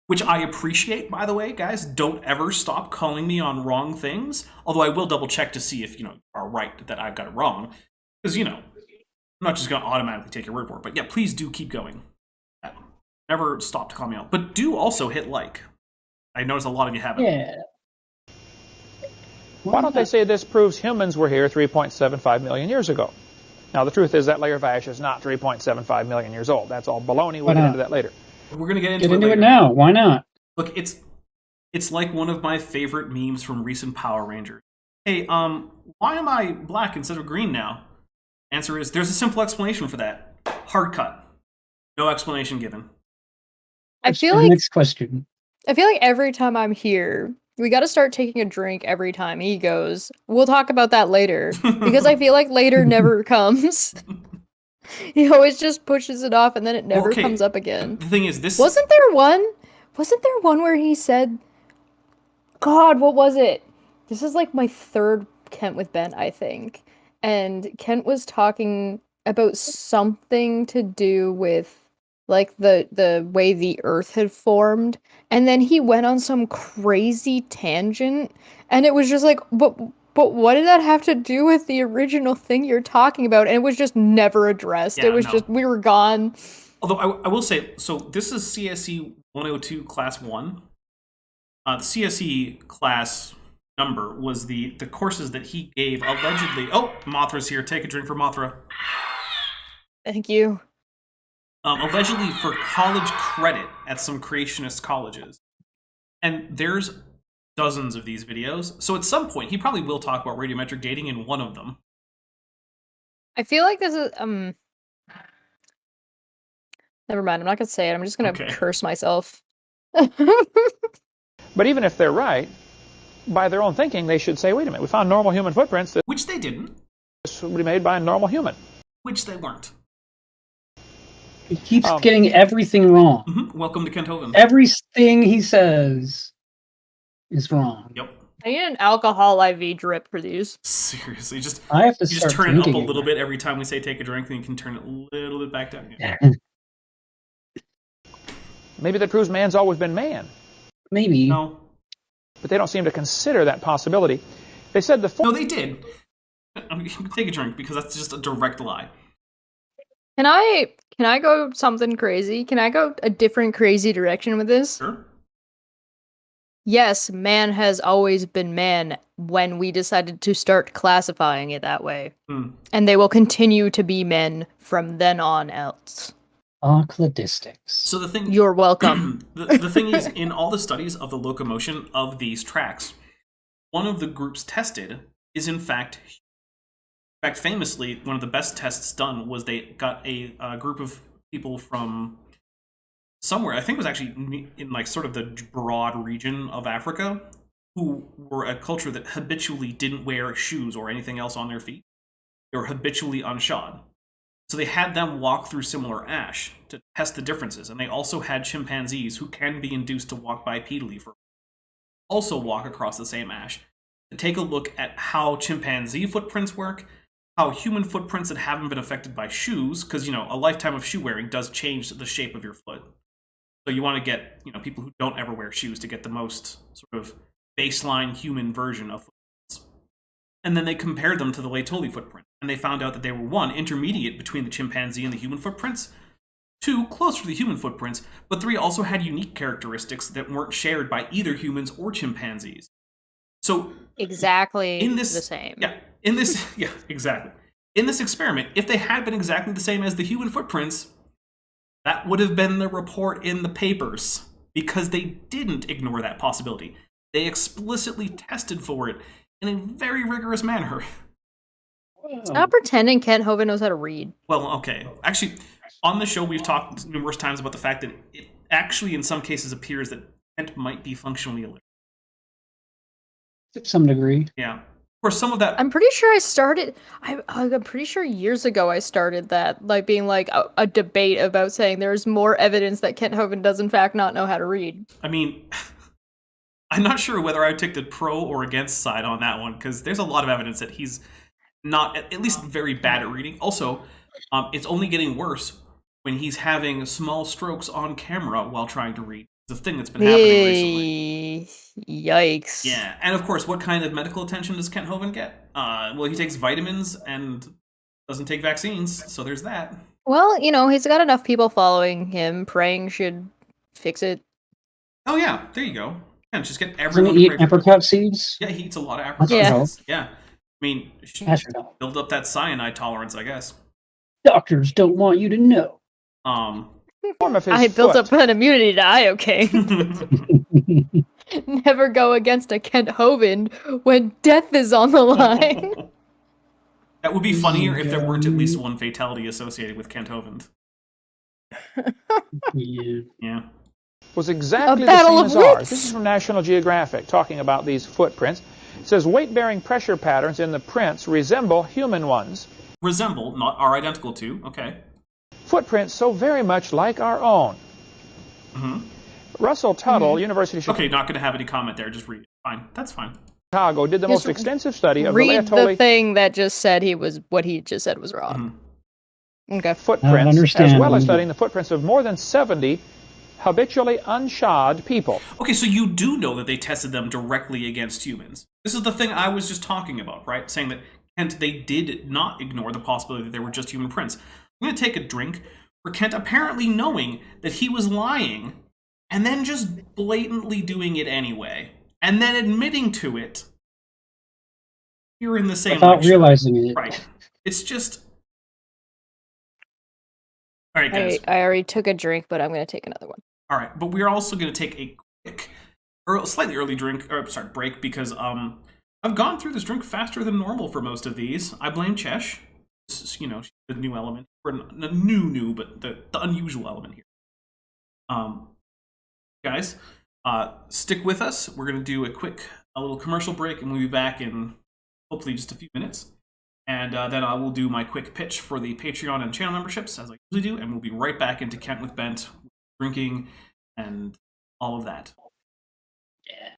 Which I appreciate, by the way, guys. Don't ever stop calling me on wrong things. Although I will double check to see if, you are right that I've got it wrong. Because, I'm not just going to automatically take your word for it. But yeah, please do keep going. Never stop to call me out. But do also hit like. I notice a lot of you haven't. Yeah. Why don't they say this proves humans were here 3.75 million years ago? Now, the truth is that layer Vash is not 3.75 million years old. That's all baloney. We'll get into that later. We're going to get into it now. Why not? Look, it's like one of my favorite memes from recent Power Rangers. Hey, why am I black instead of green now? Answer is, there's a simple explanation for that. Hard cut. No explanation given. Next question. I feel like every time I'm here, we got to start taking a drink every time he goes. We'll talk about that later. Because I feel like later never comes. He always just pushes it off and then it never comes up again. The thing is, Wasn't there one where he said... God, what was it? This is like my third Kent with Ben, I think. And Kent was talking about something to do with the way the Earth had formed, and then he went on some crazy tangent, and it was just like, but what did that have to do with the original thing you're talking about? And it was just never addressed. It was just, we were gone. Although I will say, so this is CSE 102 Class 1. the CSE class number was the courses that he gave allegedly. Oh, Mothra's here. Take a drink for Mothra. Thank you. Allegedly for college credit at some creationist colleges. And there's dozens of these videos. So at some point, he probably will talk about radiometric dating in one of them. I feel like this is never mind. I'm not gonna say it. I'm just gonna curse myself. But even if they're right, by their own thinking, they should say, "Wait a minute, we found normal human footprints." Which they didn't. This would be made by a normal human. Which they weren't. He keeps getting everything wrong. Mm-hmm. Welcome to Kenthoven. Everything he says is wrong. Yep. I need an alcohol IV drip for these. Seriously, I have to just turn it up a little bit every time we say take a drink, then you can turn it a little bit back down. Yeah. Maybe that proves man's always been man. Maybe. No. But they don't seem to consider that possibility. They said No, they did. I mean, take a drink, because that's just a direct lie. Can I go something crazy? Can I go a different crazy direction with this? Sure. Yes, man has always been man when we decided to start classifying it that way. And they will continue to be men from then on else. Cladistics. So the thing... You're welcome. the thing is, in all the studies of the locomotion of these tracks, one of the groups tested is in fact, famously, one of the best tests done was they got a group of people from somewhere, I think it was actually in like sort of the broad region of Africa, who were a culture that habitually didn't wear shoes or anything else on their feet. They were habitually unshod. So they had them walk through similar ash to test the differences, and they also had chimpanzees who can be induced to walk bipedally also walk across the same ash, to take a look at how chimpanzee footprints work, how human footprints that haven't been affected by shoes, because, you know, a lifetime of shoe wearing does change the shape of your foot. So you want to get, you know, people who don't ever wear shoes to get the most sort of baseline human version of footprints. And then they compared them to the Laetoli footprint, and they found out that they were 1, intermediate between the chimpanzee and the human footprints, 2, closer to the human footprints, but 3, also had unique characteristics that weren't shared by either humans or chimpanzees. So exactly in this, the same. Yeah, in this, yeah, exactly. In this experiment, if they had been exactly the same as the human footprints, that would have been the report in the papers, because they didn't ignore that possibility. They explicitly tested for it in a very rigorous manner. Stop pretending Kenthoven knows how to read. Well, okay. Actually, on the show, we've talked numerous times about the fact that it actually, in some cases, appears that Kent might be functionally illiterate. To some degree. Yeah. Of course, some of that... I'm pretty sure I started... I'm pretty sure years ago I started that, like, being like a debate about saying there's more evidence that Kenthoven does in fact not know how to read. I mean... I'm not sure whether I would take the pro or against side on that one, because there's a lot of evidence that he's not, at least very bad at reading. Also, it's only getting worse when he's having small strokes on camera while trying to read. It's a thing that's been happening recently. Yikes. Yeah, and of course, what kind of medical attention does Kenthoven get? Well, he takes vitamins and doesn't take vaccines, so there's that. Well, you know, he's got enough people following him. Praying should fix it. Oh yeah, there you go. Yeah, just get Doesn't everyone he to eat pray for him. apricot seeds? Yeah, he eats a lot of apricot Yeah. seeds. Yeah. I mean, build up that cyanide tolerance, I guess. Doctors don't want you to know. I built up an immunity to iocane. Never go against a Kenthoven when death is on the line. That would be funnier if there weren't at least one fatality associated with Kenthoven. Yeah. Was exactly the same as ours. This is from National Geographic, talking about these footprints. It says weight-bearing pressure patterns in the prints resemble human ones. Resemble, not are identical to. Okay. Footprints so very much like our own. Russell Tuttle, University of Chicago. Okay, not going to have any comment there. Just read it. Fine. That's fine. Chicago did the most extensive study of the Read Laetoli the thing that just said what he just said was wrong. Okay. Footprints, as well as studying the footprints of more than 70 habitually unshod people. Okay, so you do know that they tested them directly against humans. This is the thing I was just talking about, right? Saying that Kent, they did not ignore the possibility that they were just human prints. I'm going to take a drink for Kent apparently knowing that he was lying and then just blatantly doing it anyway, and then admitting to it. You're in the same without realizing it. Right. It's just... All right, guys. I already took a drink, but I'm going to take another one. All right, but we're also going to take a quick, or slightly early break, because I've gone through this drink faster than normal for most of these. I blame Chesh. This is, the new element. Or the new, but the unusual element here. Guys, stick with us. We're going to do a little commercial break, and we'll be back in hopefully just a few minutes. And then I will do my quick pitch for the Patreon and channel memberships, as I usually do, and we'll be right back into Kent with Bent, drinking, and all of that. Yeah.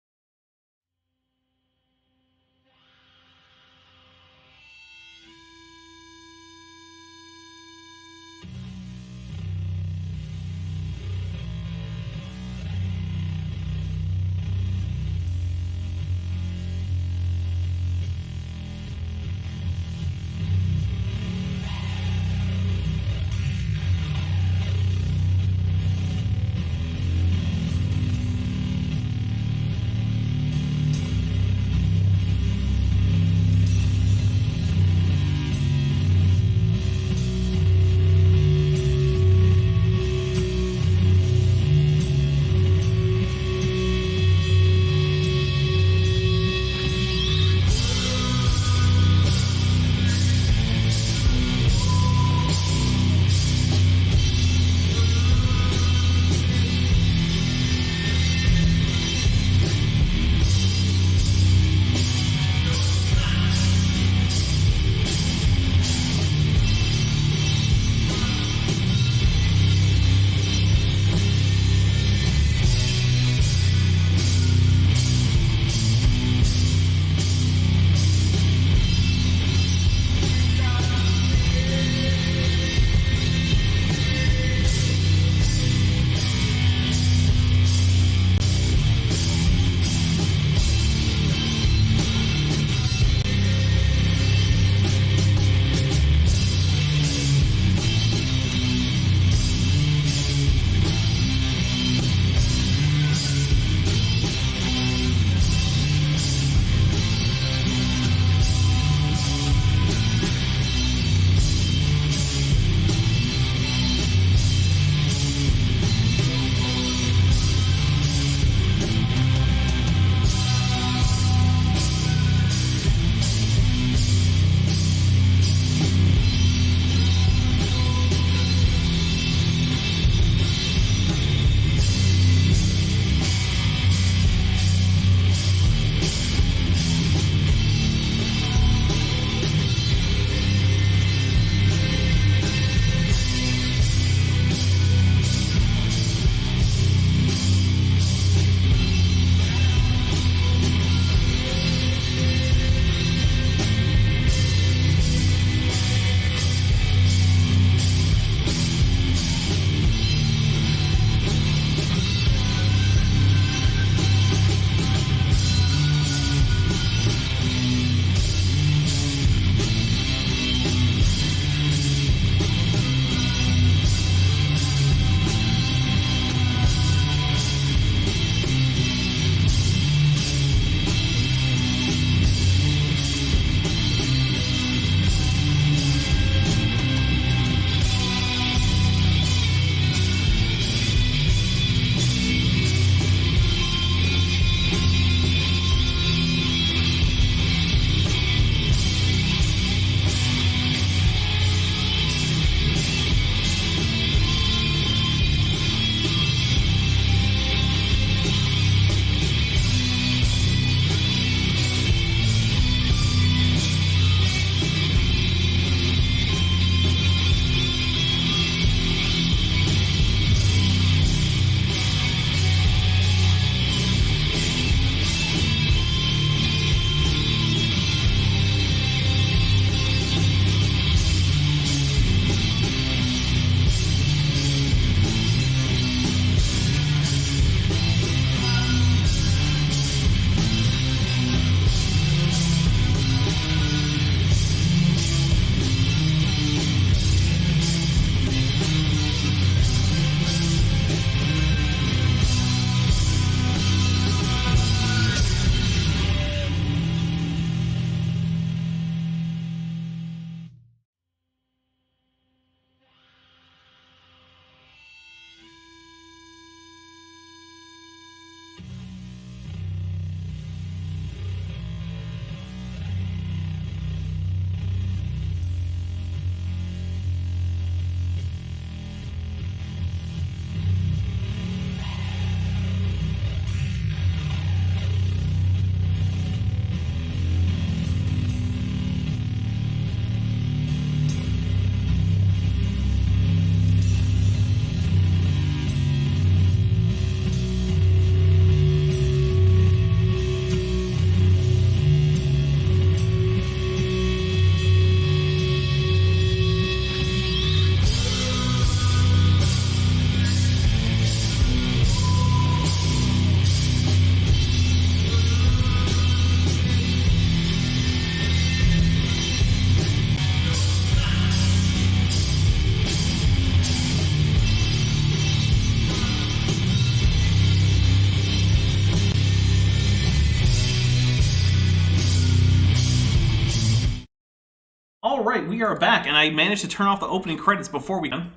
All right, we are back, and I managed to turn off the opening credits before we done.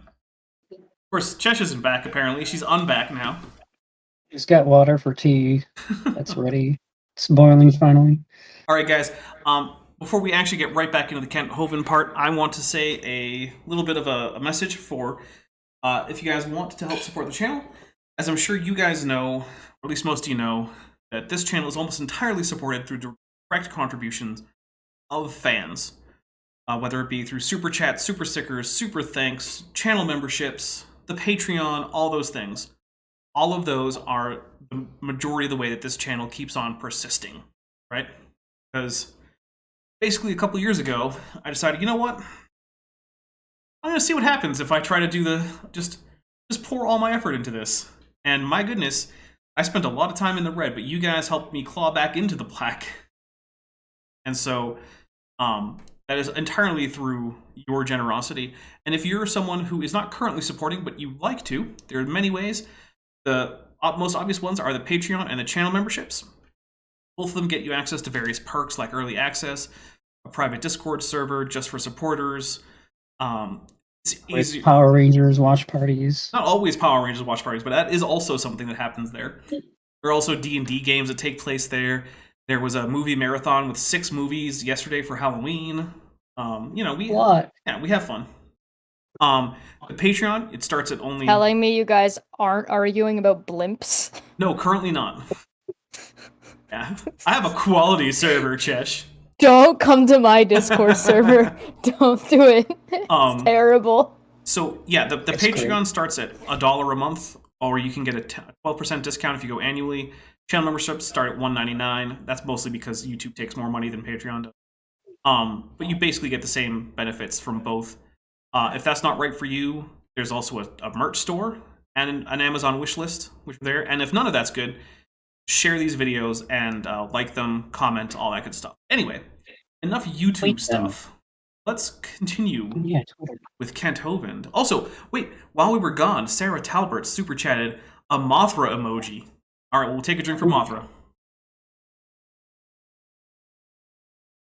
Of course, Chesh isn't back, apparently. She's unback now. She's got water for tea. That's ready. It's boiling, finally. All right, guys. Before we actually get right back into the Kent Hovind part, I want to say a little bit of a message for if you guys want to help support the channel. As I'm sure you guys know, or at least most of you know, that this channel is almost entirely supported through direct contributions of fans. Whether it be through super chats, super stickers, super thanks, channel memberships, the Patreon, all those things. All of those are the majority of the way that this channel keeps on persisting, right? Because basically a couple years ago, I decided, you know what? I'm going to see what happens if I try to do just pour all my effort into this. And my goodness, I spent a lot of time in the red, but you guys helped me claw back into the black. And so, that is entirely through your generosity. And if you're someone who is not currently supporting, but you'd like to, there are many ways. The most obvious ones are the Patreon and the channel memberships. Both of them get you access to various perks like early access, a private Discord server just for supporters. It's easy. Power Rangers watch parties. Not always Power Rangers watch parties, but that is also something that happens there. There are also D&D games that take place there. There was a movie marathon with 6 movies yesterday for Halloween. We have fun. The Patreon, it starts at only... Telling me you guys aren't arguing about blimps? No, currently not. Yeah. I have a quality server, Chesh. Don't come to my Discord server. Don't do it. It's terrible. So, yeah, the Patreon great. Starts at $1 a month, or you can get a 12% discount if you go annually. Channel memberships start at $1.99. That's mostly because YouTube takes more money than Patreon does. But you basically get the same benefits from both. If that's not right for you, there's also a merch store and an Amazon wish list, which are there. And if none of that's good, share these videos and like them, comment, all that good stuff. Anyway, enough YouTube stuff. Let's continue with Kent Hovind. Also, wait, while we were gone, Sarah Talbert super chatted a Mothra emoji. All right, we'll take a drink from Mothra.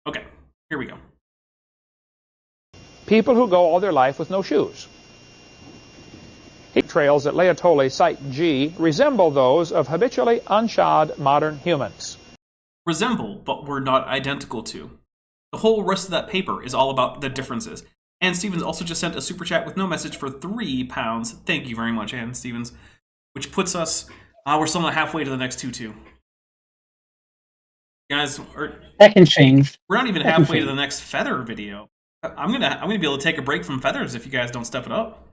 Okay, here we go. People who go all their life with no shoes. Trails at Laetoli Site G resemble those of habitually unshod modern humans. Resemble, but we're not identical to. The whole rest of that paper is all about the differences. Ann Stevens also just sent a super chat with no message for £3. Thank you very much, Ann Stevens. Which puts us, we're still not halfway to the next 2-2. Guys, that can change. We're not even halfway to the next feather video. I'm gonna be able to take a break from feathers if you guys don't step it up.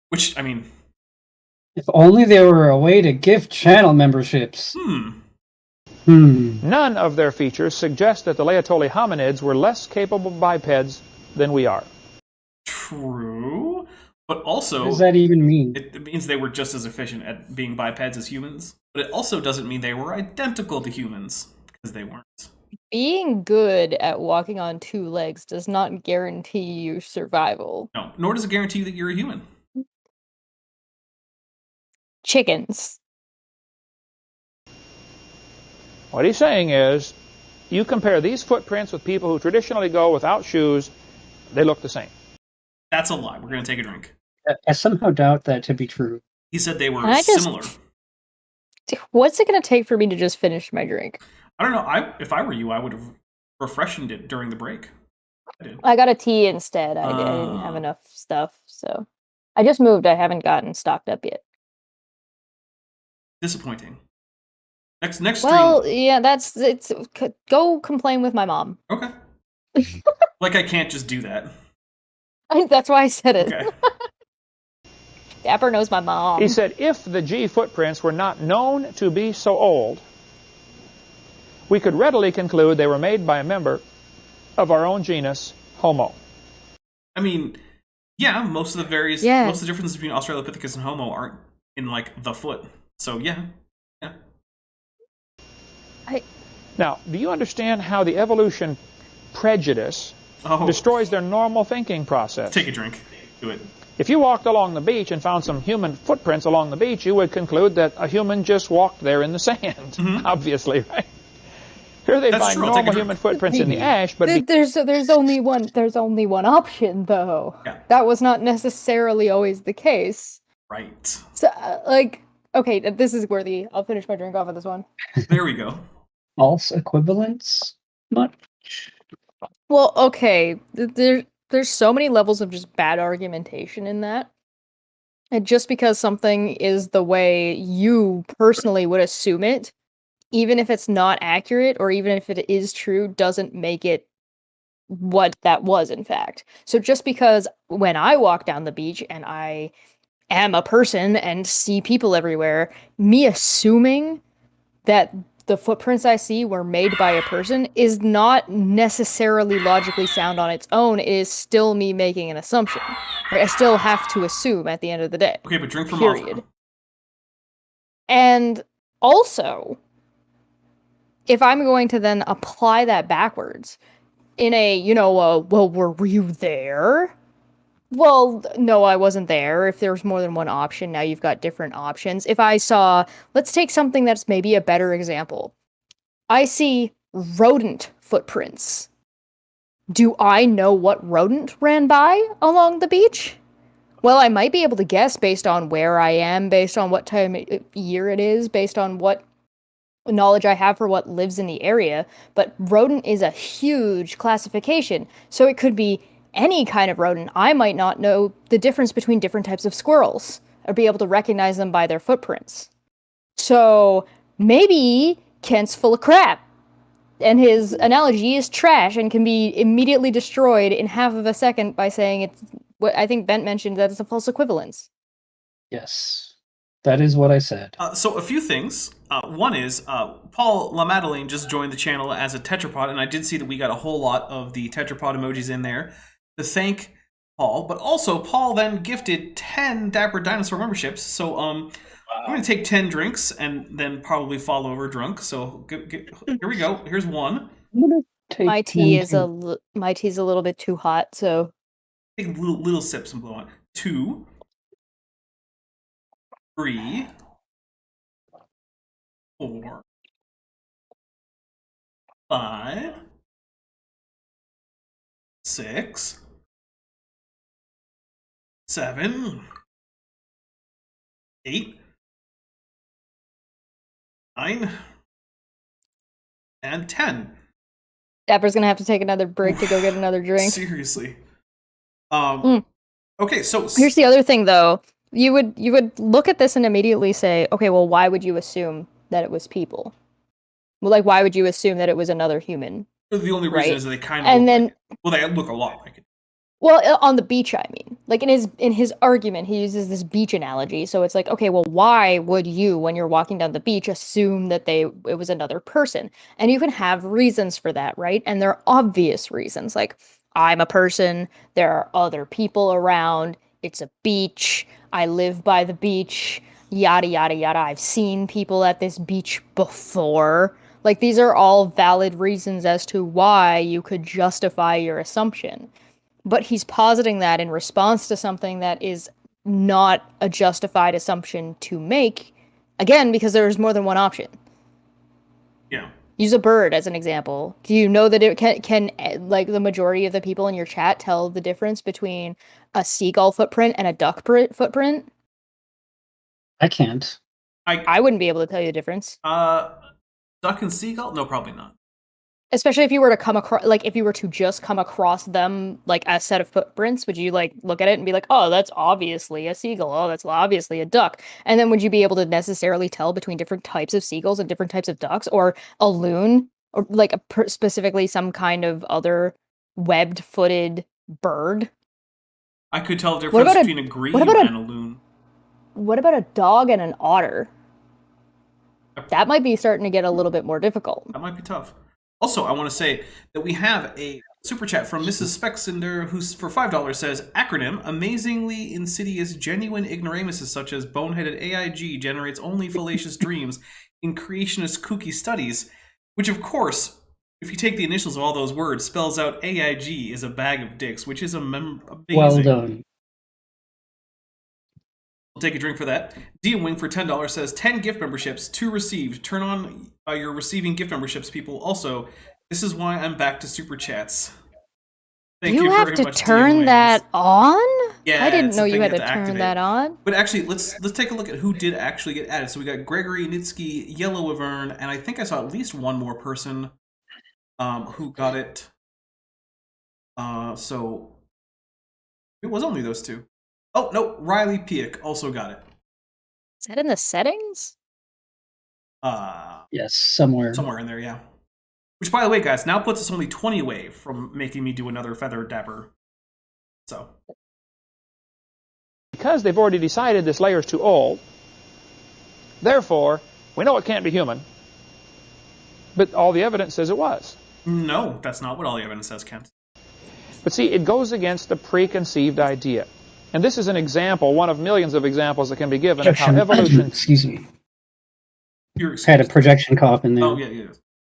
Which, I mean... If only there were a way to gift channel memberships. None of their features suggest that the Laetoli hominids were less capable bipeds than we are. True, but also... What does that even mean? It means they were just as efficient at being bipeds as humans, but it also doesn't mean they were identical to humans, because they weren't. Being good at walking on 2 legs does not guarantee you survival. No, nor does it guarantee you that you're a human. Chickens. What he's saying is, you compare these footprints with people who traditionally go without shoes, they look the same. That's a lie. We're going to take a drink. I somehow doubt that to be true. He said they were similar. What's it going to take for me to just finish my drink? I don't know. If I were you, I would have refreshened it during the break. I got a tea instead. I didn't have enough stuff, so I just moved. I haven't gotten stocked up yet. Disappointing. Next well, stream. Yeah, it's go complain with my mom. Okay. Like I can't just do that. That's why I said it. Okay. Dapper knows my mom. He said if the G footprints were not known to be so old, we could readily conclude they were made by a member of our own genus, Homo. I mean, yeah, most of the differences between Australopithecus and Homo aren't in like the foot. So yeah. Now, do you understand how the evolution prejudice destroys their normal thinking process? Take a drink. Do it. If you walked along the beach and found some human footprints along the beach, you would conclude that a human just walked there in the sand, obviously, right? Here they find normal human footprints in the ash, but there's only one option, though. Yeah. That was not necessarily always the case. Right. So, okay, this is worthy. I'll finish my drink off of this one. There we go. False equivalence? Much? Well, okay. There's so many levels of just bad argumentation in that. And just because something is the way you personally would assume it, even if it's not accurate or even if it is true, doesn't make it what that was, in fact. So just because when I walk down the beach and I am a person and see people everywhere, me assuming that the footprints I see were made by a person is not necessarily logically sound on its own. It is still me making an assumption. Right? I still have to assume at the end of the day. Okay, but drink from period. And also, if I'm going to then apply that backwards in a, well, were you there? Well, no, I wasn't there. If there's more than one option, now you've got different options. If I saw, let's take something that's maybe a better example. I see rodent footprints. Do I know what rodent ran by along the beach? Well, I might be able to guess based on where I am, based on what time of year it is, based on what knowledge I have for what lives in the area. But rodent is a huge classification, so it could be any kind of rodent. I might not know the difference between different types of squirrels or be able to recognize them by their footprints. So maybe Kent's full of crap and his analogy is trash and can be immediately destroyed in half of a second by saying it's what I think Bent mentioned, that it's a false equivalence. Yes, that is what I said. So a few things. One is Paul LaMadeleine just joined the channel as a tetrapod, and I did see that we got a whole lot of the tetrapod emojis in there to thank Paul, but also Paul then gifted 10 Dapper Dinosaur memberships. So I'm going to take 10 drinks and then probably fall over drunk. So here we go. Here's one. My tea is a little bit too hot, so take little sips and blow on. 2, 3, 4, 5, 6, 7, 8, 9, and 10. Dapper's gonna have to take another break to go get another drink. Seriously. Okay, so here's the other thing, though. You would look at this and immediately say, okay, well, why would you assume that it was people? Well, like, why would you assume that it was another human? The only reason is that they kind of they look a lot like it. Well, on the beach, I mean. Like, in his argument, he uses this beach analogy. So it's like, okay, well, why would you, when you're walking down the beach, assume that it was another person? And you can have reasons for that, right? And they're obvious reasons. Like, I'm a person, there are other people around, it's a beach, I live by the beach, yada, yada, yada. I've seen people at this beach before. Like, these are all valid reasons as to why you could justify your assumption. But he's positing that in response to something that is not a justified assumption to make, again, because there's more than one option. Yeah. Use a bird as an example. Do you know that it can like the majority of the people in your chat tell the difference between a seagull footprint and a duck footprint? I can't. I wouldn't be able to tell you the difference. Duck and seagull? No, probably not. Especially if you were to come across, like, if you were to just come across them, like, a set of footprints, would you, like, look at it and be like, oh, that's obviously a seagull, oh, that's obviously a duck? And then would you be able to necessarily tell between different types of seagulls and different types of ducks, or a loon, or, like, specifically some kind of other webbed-footed bird? I could tell the difference between a grebe and a loon. What about a dog and an otter? That might be starting to get a little bit more difficult. That might be tough. Also, I want to say that we have a super chat from Mrs. Spexinder, who for $5 says, acronym, amazingly insidious, genuine ignoramuses such as boneheaded AIG generates only fallacious dreams in creationist kooky studies, which of course, if you take the initials of all those words, spells out AIG is a bag of dicks, which is amazing. Well done. take a drink for that. Wing for $10 says 10 gift memberships, 2 received. Turn on your receiving gift memberships, people. Also, this is why I'm back to super chats. Thank you have very to much, turn that on? Yeah, I didn't know you had to turn that on. But actually, let's take a look at who did actually get added. So we got Gregory, Nitsky, Yellow Wyvern, and I think I saw at least one more person who got it. So it was only those 2. Oh, no, Riley Piek also got it. Is that in the settings? Yes, somewhere. Somewhere in there, yeah. Which, by the way, guys, now puts us only 20 away from making me do another Feather Dapper. So. Because they've already decided this layer is too old, therefore, we know it can't be human. But all the evidence says it was. No, that's not what all the evidence says, Kent. But see, it goes against the preconceived idea. And this is an example, one of millions of examples that can be given of how evolution... Excuse me. Had a projection cough in there. Oh, yeah.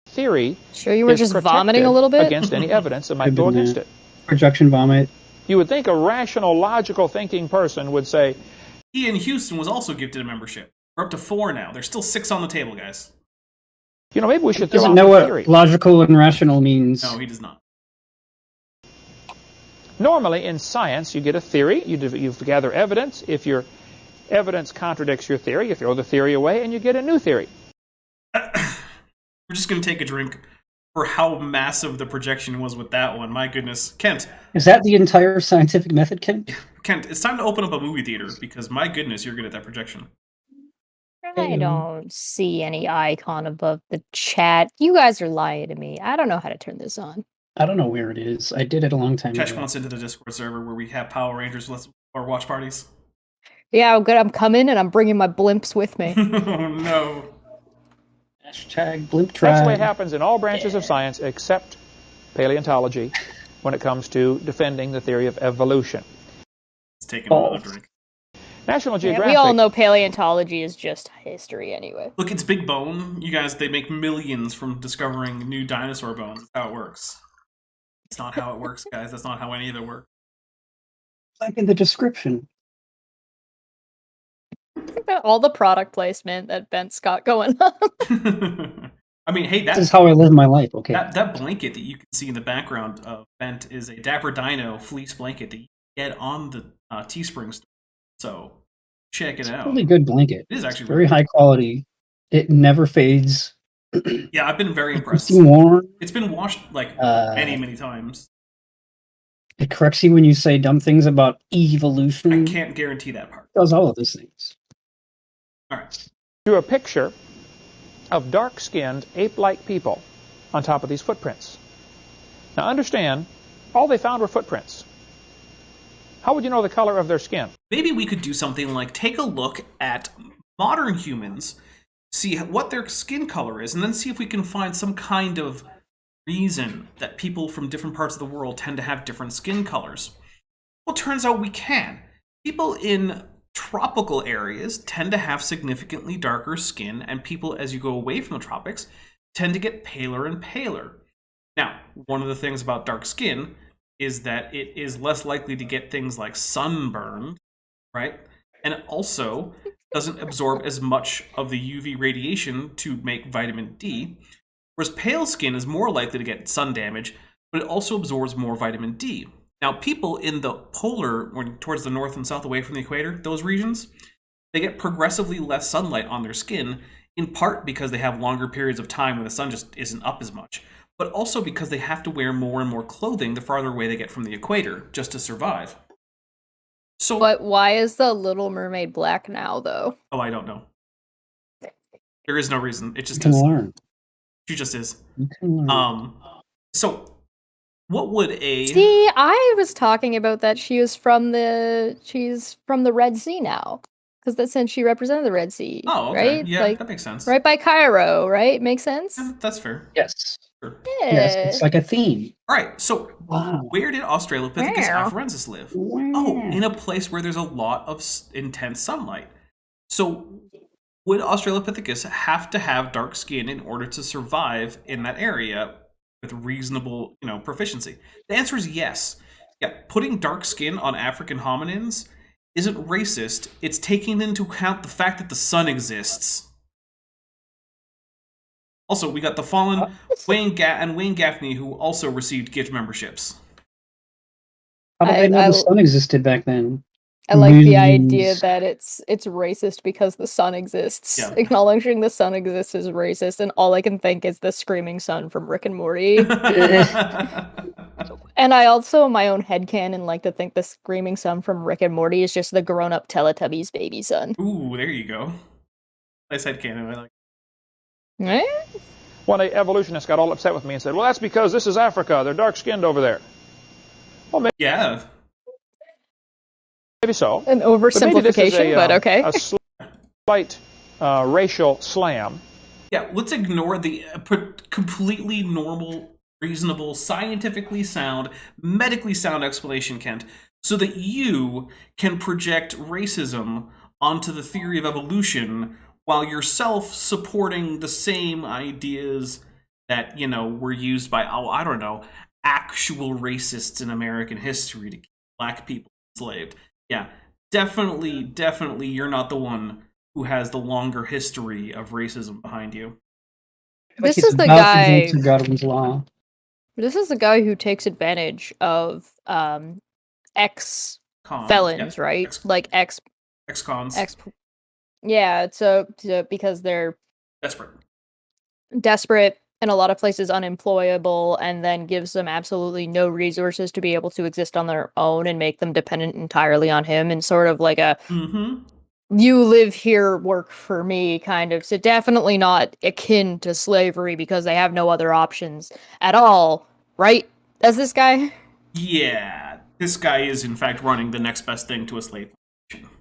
Theory. Sure, you were just vomiting a little bit? Against any evidence that might go against it. Projection vomit. You would think a rational, logical thinking person would say... Ian Houston was also gifted a membership. We're up to 4 now. There's still 6 on the table, guys. You know, maybe we should throw out the theory. What logical and rational means. No, he does not. Normally, in science, you get a theory, you gather evidence. If your evidence contradicts your theory, you throw the theory away, and you get a new theory. We're just going to take a drink for how massive the projection was with that one. My goodness. Kent. Is that the entire scientific method, Kent? Kent, it's time to open up a movie theater, because my goodness, you're good at that projection. I don't see any icon above the chat. You guys are lying to me. I don't know how to turn this on. I don't know where it is. I did it a long time ago. Chesh wants into the Discord server where we have Power Rangers or watch parties. Yeah, I'm good. I'm coming and I'm bringing my blimps with me. Oh, no. Hashtag blimp tribe. That's the way it happens in all branches of science except paleontology when it comes to defending the theory of evolution. It's taking another drink. National Geographic. We all know paleontology is just history anyway. Look, it's Big Bone. You guys, they make millions from discovering new dinosaur bones. That's how it works. It's not how it works, guys. That's not how any of it works. Like in the description. Think about all the product placement that Bent's got going on. I mean, hey, this is how I live my life, okay? That blanket that you can see in the background of Bent is a Dapper Dino fleece blanket that you get on the Teespring store. So, check it out. It's a really good blanket. It is actually very high quality. It never fades. Yeah, I've been very impressed. It's been washed like many times. It corrects you when you say dumb things about evolution. I can't guarantee that part. It does all of those things. All right. Drew a picture of dark-skinned, ape-like people on top of these footprints. Now understand, all they found were footprints. How would you know the color of their skin? Maybe we could do something like take a look at modern humans, see what their skin color is, and then see if we can find some kind of reason that people from different parts of the world tend to have different skin colors. Well, it turns out we can. People in tropical areas tend to have significantly darker skin, and people, as you go away from the tropics, tend to get paler and paler. Now, one of the things about dark skin is that it is less likely to get things like sunburn, right? And it also doesn't absorb as much of the UV radiation to make vitamin D, whereas pale skin is more likely to get sun damage, but it also absorbs more vitamin D. Now, people in the polar, or towards the north and south away from the equator, those regions, they get progressively less sunlight on their skin, in part because they have longer periods of time when the sun just isn't up as much, but also because they have to wear more and more clothing the farther away they get from the equator just to survive. So, but why is the Little Mermaid black now, though? Oh, I don't know. There is no reason. It just you is. Can learn. She just is. You can learn. So, what would a... See, I was talking about that she's from the Red Sea now. Because that's since she represented the Red Sea, oh, okay. right? Yeah, like, that makes sense. Right by Cairo, right? Makes sense? Yeah, that's fair. Yes. Sure. Yeah. Yes, it's like a theme. All right, so where did Australopithecus afarensis live? Oh, in a place where there's a lot of intense sunlight. So would Australopithecus have to have dark skin in order to survive in that area with reasonable, proficiency? The answer is yes. Yeah, putting dark skin on African hominins isn't racist. It's taking into account the fact that the sun exists. Also, we got the fallen Wayne Gaffney, who also received gift memberships. How did they know the sun existed back then? I like the idea that it's racist because the sun exists. Yeah. Acknowledging the sun exists is racist, and all I can think is the screaming sun from Rick and Morty. And I also, my own headcanon, like to think the screaming sun from Rick and Morty is just the grown-up Teletubbies baby son. Ooh, there you go. Nice headcanon, I like. Eh? One evolutionist got all upset with me and said, well, that's because this is Africa. They're dark-skinned over there. Well, maybe, yeah. Maybe so. An oversimplification, but okay. A slight racial slam. Yeah, let's ignore the completely normal, reasonable, scientifically sound, medically sound explanation, Kent, so that you can project racism onto the theory of evolution while yourself supporting the same ideas that, you know, were used by, I don't know, actual racists in American history to keep black people enslaved. Yeah, definitely, you're not the one who has the longer history of racism behind you. This is the guy. Godwin's law. This is the guy who takes advantage of ex-felons, right? Like ex-cons. Yeah, so because they're desperate, in a lot of places unemployable, and then gives them absolutely no resources to be able to exist on their own and make them dependent entirely on him, and sort of like a you live here, work for me kind of. So definitely not akin to slavery because they have no other options at all, right? Does this guy? Yeah, this guy is in fact running the next best thing to a slave population.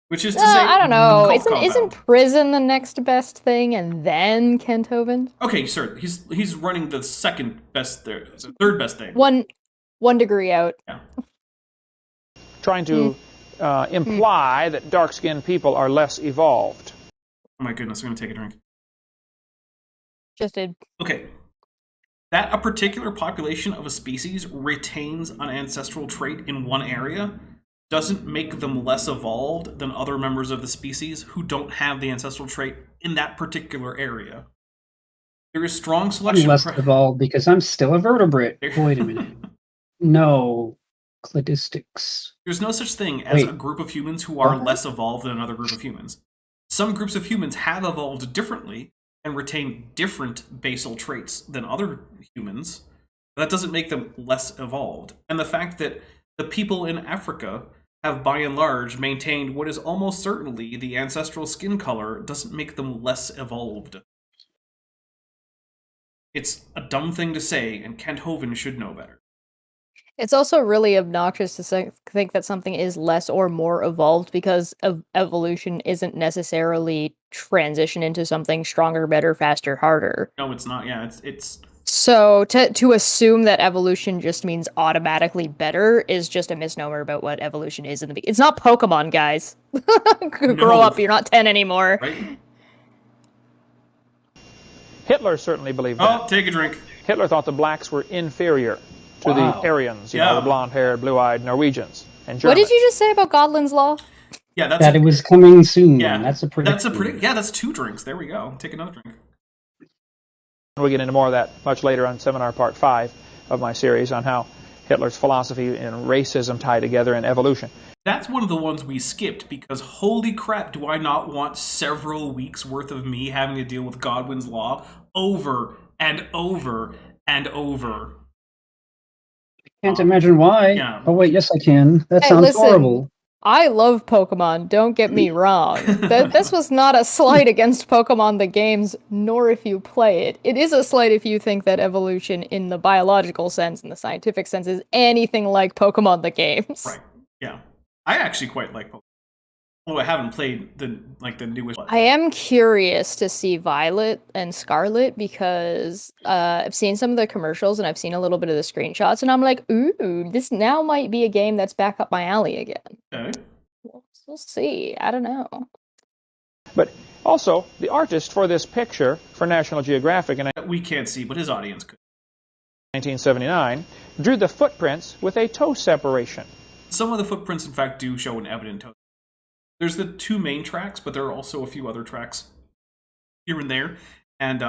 Which is to say, I don't know. Isn't prison the next best thing, and then Kenthoven? Okay, sir. He's running the second best, third best thing. One degree out. Yeah. Trying to imply that dark-skinned people are less evolved. Oh my goodness! I'm gonna take a drink. Just did. Okay. That a particular population of a species retains an ancestral trait in one area doesn't make them less evolved than other members of the species who don't have the ancestral trait in that particular area. There is strong selection. I'm less evolved because I'm still a vertebrate. Wait a minute. No. Cladistics. There's no such thing as a group of humans who are less evolved than another group of humans. Some groups of humans have evolved differently and retain different basal traits than other humans. That doesn't make them less evolved. And the fact that the people in Africa have, by and large, maintained what is almost certainly the ancestral skin color doesn't make them less evolved. It's a dumb thing to say, and Kenthoven should know better. It's also really obnoxious to think that something is less or more evolved because evolution isn't necessarily transition into something stronger, better, faster, harder. No, it's not. Yeah, it's... So to assume that evolution just means automatically better is just a misnomer about what evolution is in the beginning. It's not Pokemon, guys. Grow up, you're not 10 anymore. Right? Hitler certainly believed that. Oh, take a drink. Hitler thought the blacks were inferior to the Aryans, you know, the blonde-haired, blue-eyed Norwegians and Germans. What did you just say about Godwin's Law? Yeah, that it was coming soon. Yeah, that's a prediction. Yeah, that's 2 drinks. There we go. Take another drink. We'll get into more of that much later on Seminar Part 5 of my series on how Hitler's philosophy and racism tie together in evolution. That's one of the ones we skipped because holy crap, do I not want several weeks worth of me having to deal with Godwin's Law over and over and over. I can't imagine why. Yeah. Oh wait, yes I can. That sounds horrible. I love Pokemon, don't get me wrong. This was not a slight against Pokemon the games, nor if you play it. It is a slight if you think that evolution in the biological sense, in the scientific sense, is anything like Pokemon the games. Right, yeah. I actually quite like Pokemon. Although I haven't played the newest one. I am curious to see Violet and Scarlet because I've seen some of the commercials and I've seen a little bit of the screenshots and I'm like, ooh, this now might be a game that's back up my alley again. Okay. We'll see. I don't know. But also, the artist for this picture for National Geographic in we can't see, but his audience could. 1979 drew the footprints with a toe separation. some of the footprints, in fact, do show an evident toe. There's the 2 main tracks, but there are also a few other tracks here and there. And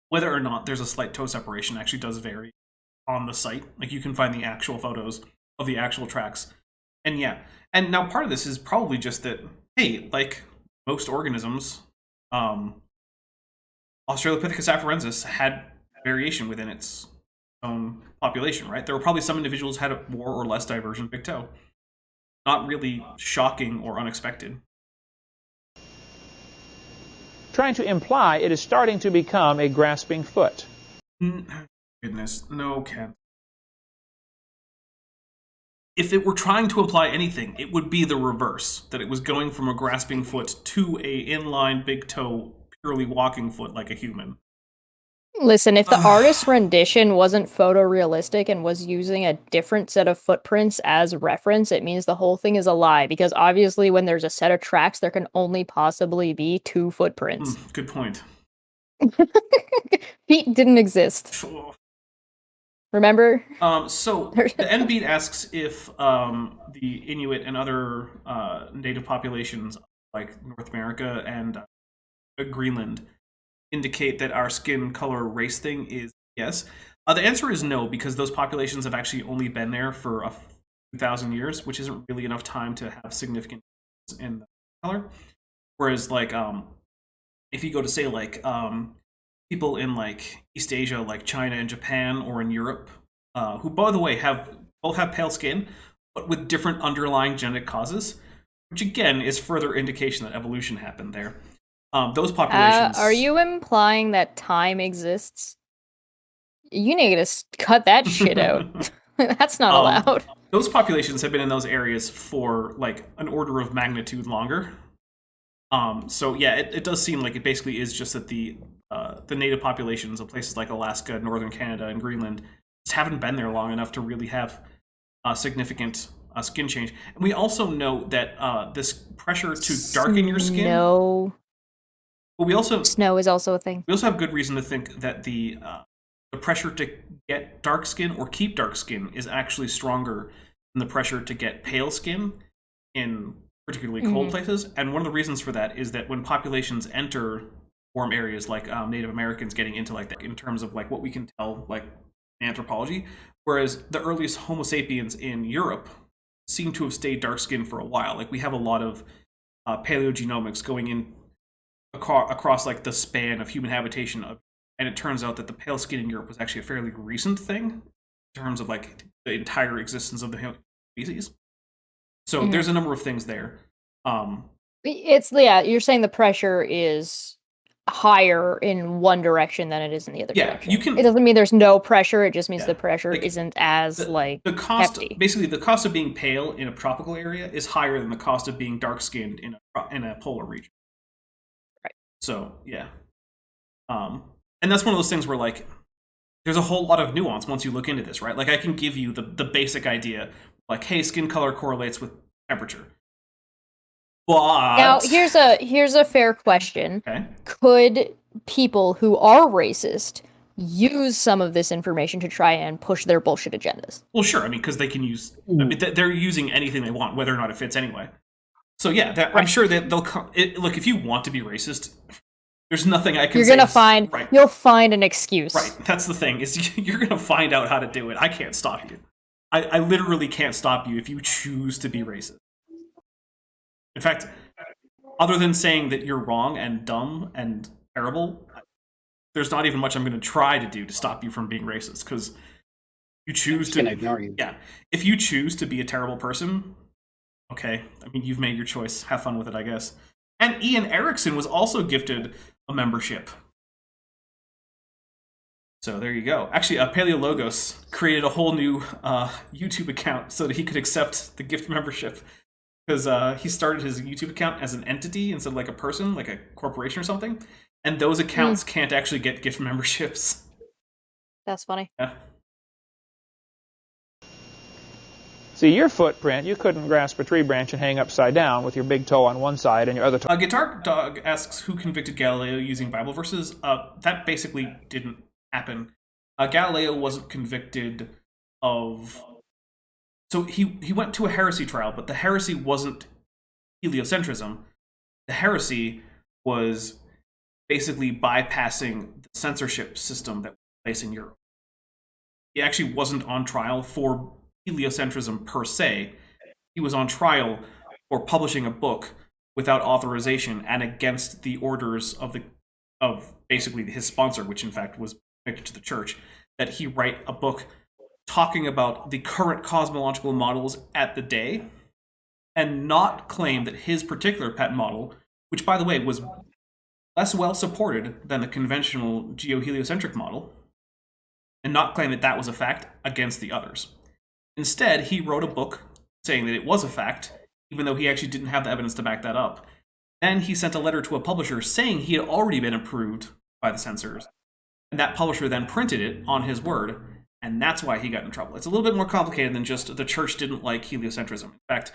whether or not there's a slight toe separation actually does vary on the site. Like, you can find the actual photos of the actual tracks. And yeah, and now part of this is probably just that, hey, like most organisms, Australopithecus afarensis had variation within its own population, right? There were probably some individuals who had a more or less divergent big toe. Not really shocking or unexpected. Trying to imply it is starting to become a grasping foot. Goodness, no, Ken. If it were trying to imply anything, it would be the reverse. That it was going from a grasping foot to a inline big toe, purely walking foot like a human. Listen, if the artist's rendition wasn't photorealistic and was using a different set of footprints as reference, it means the whole thing is a lie. Because obviously when there's a set of tracks, there can only possibly be 2 footprints. Good point. Feet didn't exist. Remember? So the NBeat asks if the Inuit and other native populations like North America and Greenland indicate that our skin color race thing is yes. The answer is no, because those populations have actually only been there for a few thousand years, which isn't really enough time to have significant in the color. Whereas, like, if you go to say like people in like East Asia, like China and Japan, or in Europe, who, by the way, both have pale skin, but with different underlying genetic causes, which again is further indication that evolution happened there. Those populations. Are you implying that time exists? You need to cut that shit out. That's not allowed. Those populations have been in those areas for like an order of magnitude longer. So yeah, it does seem like it basically is just that the native populations of places like Alaska, northern Canada, and Greenland just haven't been there long enough to really have significant skin change. And we also know that this pressure to darken your skin. No. But snow is also a thing. We also have good reason to think that the pressure to get dark skin or keep dark skin is actually stronger than the pressure to get pale skin in particularly cold places. And one of the reasons for that is that when populations enter warm areas, like Native Americans getting into like that, in terms of like what we can tell like anthropology, whereas the earliest Homo sapiens in Europe seem to have stayed dark skinned for a while. Like, we have a lot of paleogenomics going in across like the span of human habitation, and it turns out that the pale skin in Europe was actually a fairly recent thing in terms of like the entire existence of the species. So there's a number of things there. You're saying the pressure is higher in one direction than it is in the other direction. It doesn't mean there's no pressure, it just means the pressure isn't as the cost hefty. Basically the cost of being pale in a tropical area is higher than the cost of being dark skinned in a polar region. Right. So yeah. And that's one of those things where like there's a whole lot of nuance once you look into this, right? Like, I can give you the basic idea, like, hey, skin color correlates with temperature. But now here's a fair question. Okay. Could people who are racist use some of this information to try and push their bullshit agendas? Well, sure. I mean, because they can use. I mean, they're using anything they want, whether or not it fits anyway. So yeah, right. I'm sure that they'll look. If you want to be racist, there's nothing I can. You're gonna find. Right. You'll find an excuse. Right. That's the thing. Is you're gonna find out how to do it. I can't stop you. I literally can't stop you if you choose to be racist. In fact, other than saying that you're wrong and dumb and terrible, there's not even much I'm going to try to do to stop you from being racist, because you choose to ignore you. Yeah, if you choose to be a terrible person, okay. I mean, you've made your choice. Have fun with it, I guess. And Ian Erickson was also gifted a membership. So there you go. Actually, Paleologos created a whole new YouTube account so that he could accept the gift membership. Because he started his YouTube account as an entity instead of like a person, like a corporation or something. And those accounts can't actually get gift memberships. That's funny. Yeah. See, your footprint, you couldn't grasp a tree branch and hang upside down with your big toe on one side and your other toe. Guitar Dog asks who convicted Galileo using Bible verses. That basically didn't happen. Galileo wasn't convicted of So he went to a heresy trial, but the heresy wasn't heliocentrism. The heresy was basically bypassing the censorship system that was in place in Europe. He actually wasn't on trial for heliocentrism per se. He was on trial for publishing a book without authorization and against the orders of basically his sponsor, which in fact was connected to the church, that he write a book talking about the current cosmological models at the day, and not claim that his particular pet model, which by the way was less well supported than the conventional geoheliocentric model, and not claim that that was a fact against the others. Instead, he wrote a book saying that it was a fact, even though he actually didn't have the evidence to back that up. Then he sent a letter to a publisher saying he had already been approved by the censors, and that publisher then printed it on his word, and that's why he got in trouble. It's a little bit more complicated than just the church didn't like heliocentrism. In fact,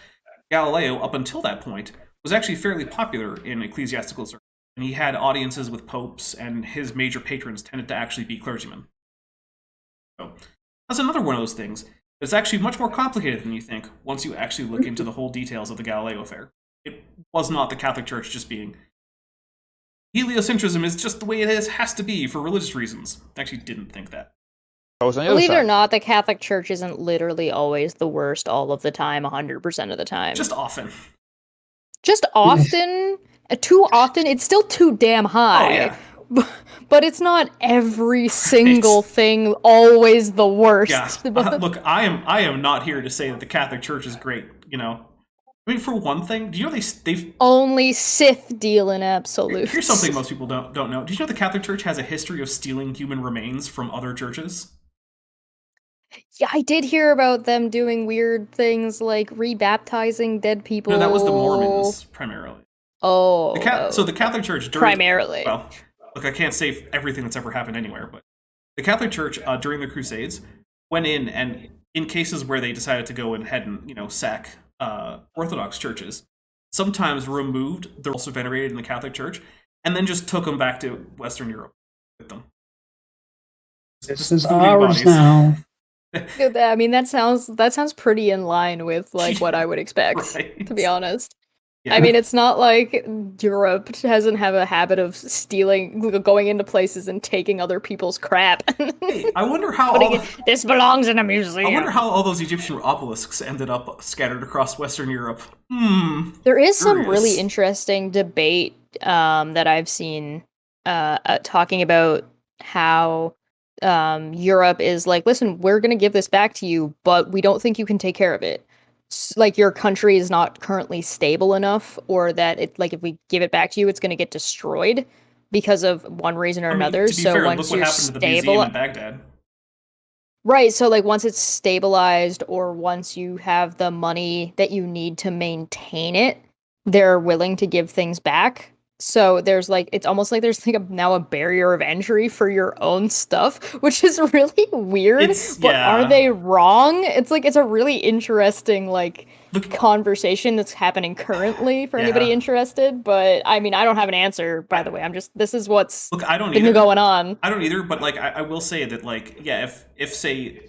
Galileo, up until that point, was actually fairly popular in ecclesiastical circles, and he had audiences with popes, and his major patrons tended to actually be clergymen. So that's another one of those things. It's actually much more complicated than you think once you actually look into the whole details of the Galileo affair. It was not the Catholic Church just being, heliocentrism is just the way it is, has to be for religious reasons. I actually didn't think that. Believe it or not, the Catholic Church isn't literally always the worst all of the time, 100% of the time. Just often. Just often? Too often? It's still too damn high. Oh, yeah. But it's not every single thing always the worst. Yeah. Look, I am not here to say that the Catholic Church is great, you know. I mean, for one thing, do you know they've only Sith deal in absolutes. Here's something most people don't know. Do you know the Catholic Church has a history of stealing human remains from other churches? Yeah, I did hear about them doing weird things like rebaptizing dead people. No, that was the Mormons primarily. Oh, so the Catholic Church primarily. Well, look, I can't say everything that's ever happened anywhere, but the Catholic Church during the Crusades went in, and in cases where they decided to go ahead and sack Orthodox churches, sometimes removed they're also venerated in the Catholic Church, and then just took them back to Western Europe with them. This is ours now. I mean, that sounds pretty in line with like what I would expect, right? To be honest. Yeah. I mean, it's not like Europe doesn't have a habit of going into places and taking other people's crap. Hey, I wonder how this belongs in a museum. I wonder how all those Egyptian obelisks ended up scattered across Western Europe. There is some really interesting debate that I've seen talking about how Europe is like, listen, we're going to give this back to you, but we don't think you can take care of it. Like, your country is not currently stable enough, or that it, like, if we give it back to you, it's going to get destroyed because of one reason or another. To be fair, once you're stable in Baghdad. Right, so like once it's stabilized, or once you have the money that you need to maintain it, they're willing to give things back. So there's like, it's almost like there's like now a barrier of entry for your own stuff, which is really weird. But are they wrong? It's like, it's a really interesting like conversation that's happening currently for anybody interested. But I mean, I don't have an answer, by the way. I'm just, this is what's been going on. I don't either, but like I will say that like, yeah, if say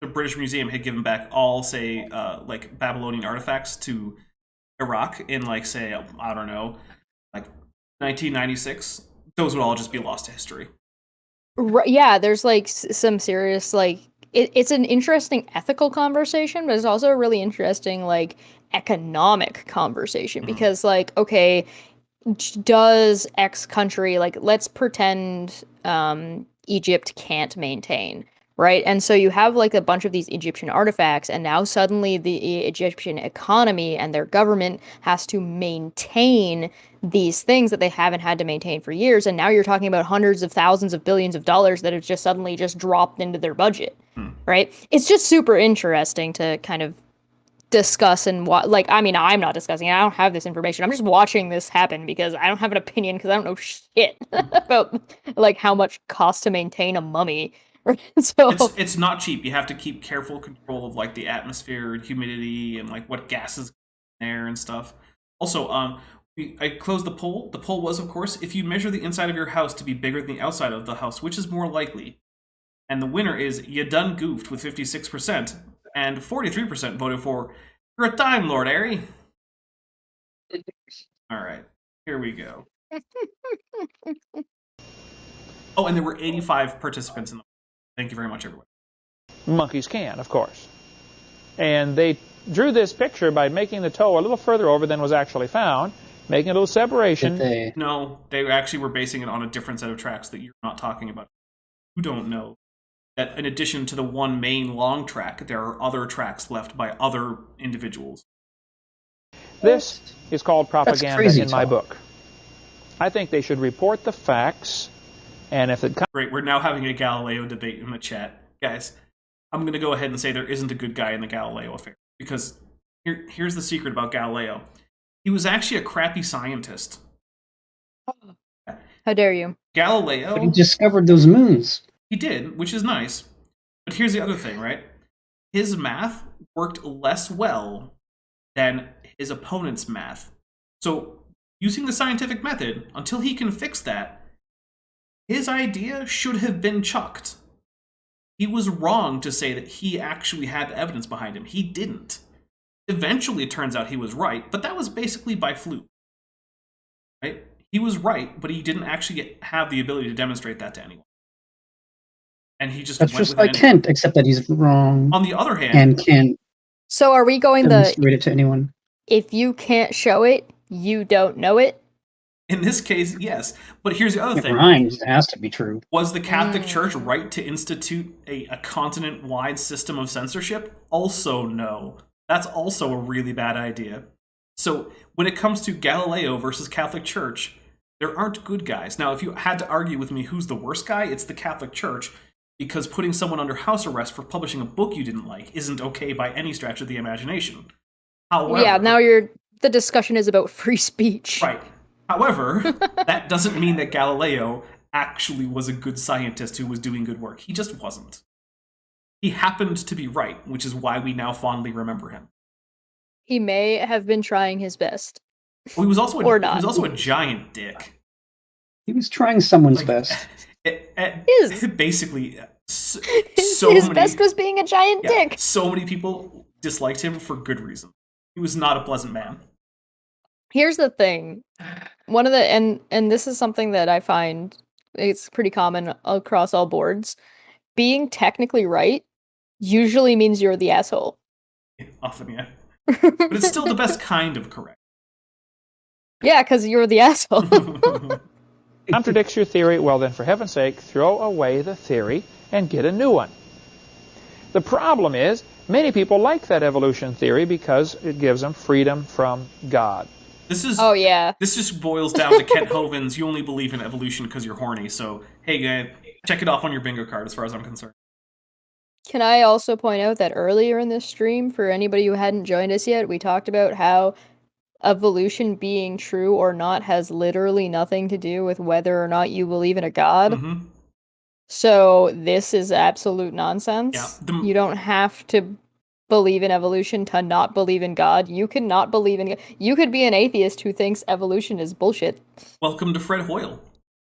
the British Museum had given back all say like Babylonian artifacts to Iraq in like, say, I don't know, like 1996, those would all just be lost to history. Right, yeah, there's like some serious like it's an interesting ethical conversation, but it's also a really interesting like economic conversation, because like, okay, does X country, like, let's pretend Egypt can't maintain, right? And so you have like a bunch of these Egyptian artifacts, and now suddenly the Egyptian economy and their government has to maintain these things that they haven't had to maintain for years, and now you're talking about hundreds of thousands of billions of dollars that have just suddenly just dropped into their budget, right? It's just super interesting to kind of discuss and like, I mean, I'm not discussing it. I don't have this information. I'm just watching this happen because I don't have an opinion, because I don't know shit about like how much costs to maintain a mummy. So it's not cheap. You have to keep careful control of like the atmosphere and humidity and like what gases in there and stuff. Also, I closed the poll. The poll was, of course, if you measure the inside of your house to be bigger than the outside of the house, which is more likely? And the winner is you done goofed with 56%. and 43% voted for "You're a Time Lord, Harry." All right, here we go. Oh, and there were 85 participants in the. Thank you very much, everyone. Monkeys can, of course. And they drew this picture by making the toe a little further over than was actually found, making a little separation. No, they actually were basing it on a different set of tracks that you're not talking about. You don't know that in addition to the one main long track, there are other tracks left by other individuals. This is called propaganda in my book. I think they should report the facts, and if it comes... Great, we're now having a Galileo debate in the chat. Guys, I'm going to go ahead and say there isn't a good guy in the Galileo affair, because here's the secret about Galileo. He was actually a crappy scientist. How dare you? Galileo... But he discovered those moons. He did, which is nice. But here's the other thing, right? His math worked less well than his opponent's math. So, using the scientific method, until he can fix that, his idea should have been chucked. He was wrong to say that he actually had evidence behind him. He didn't. Eventually, it turns out he was right, but that was basically by fluke. Right? He was right, but he didn't actually have the ability to demonstrate that to anyone. And he just That's went just with like Kent, except that he's wrong. On the other hand, and can't. So are we going demonstrate it to anyone? If you can't show it, you don't know it? In this case, yes. But here's the other thing. It rhymes. It has to be true. Was the Catholic Church right to institute a continent-wide system of censorship? Also no. That's also a really bad idea. So when it comes to Galileo versus Catholic Church, there aren't good guys. Now, if you had to argue with me who's the worst guy, it's the Catholic Church, because putting someone under house arrest for publishing a book you didn't like isn't okay by any stretch of the imagination. However, yeah, now the discussion is about free speech. Right. However, that doesn't mean that Galileo actually was a good scientist who was doing good work. He just wasn't. He happened to be right, which is why we now fondly remember him. He may have been trying his best. Well, he was also or not. He was also a giant dick. He was trying someone's best. Basically, his best was being a giant dick. So many people disliked him for good reason. He was not a pleasant man. Here's the thing. One of the and this is something that I find it's pretty common across all boards. Being technically right usually means you're the asshole. Often, yeah. But it's still the best kind of correct. Yeah, because you're the asshole. Contradicts your theory, well then, for heaven's sake, throw away the theory and get a new one. The problem is, many people like that evolution theory because it gives them freedom from God. Oh, yeah. This just boils down to Kent Hovind's, you only believe in evolution because you're horny, so, hey, guy, check it off on your bingo card as far as I'm concerned. Can I also point out that earlier in this stream, for anybody who hadn't joined us yet, we talked about how evolution being true or not has literally nothing to do with whether or not you believe in a god. Mm-hmm. So this is absolute nonsense. Yeah, you don't have to believe in evolution to not believe in God. You can not believe in... You could be an atheist who thinks evolution is bullshit. Welcome to Fred Hoyle.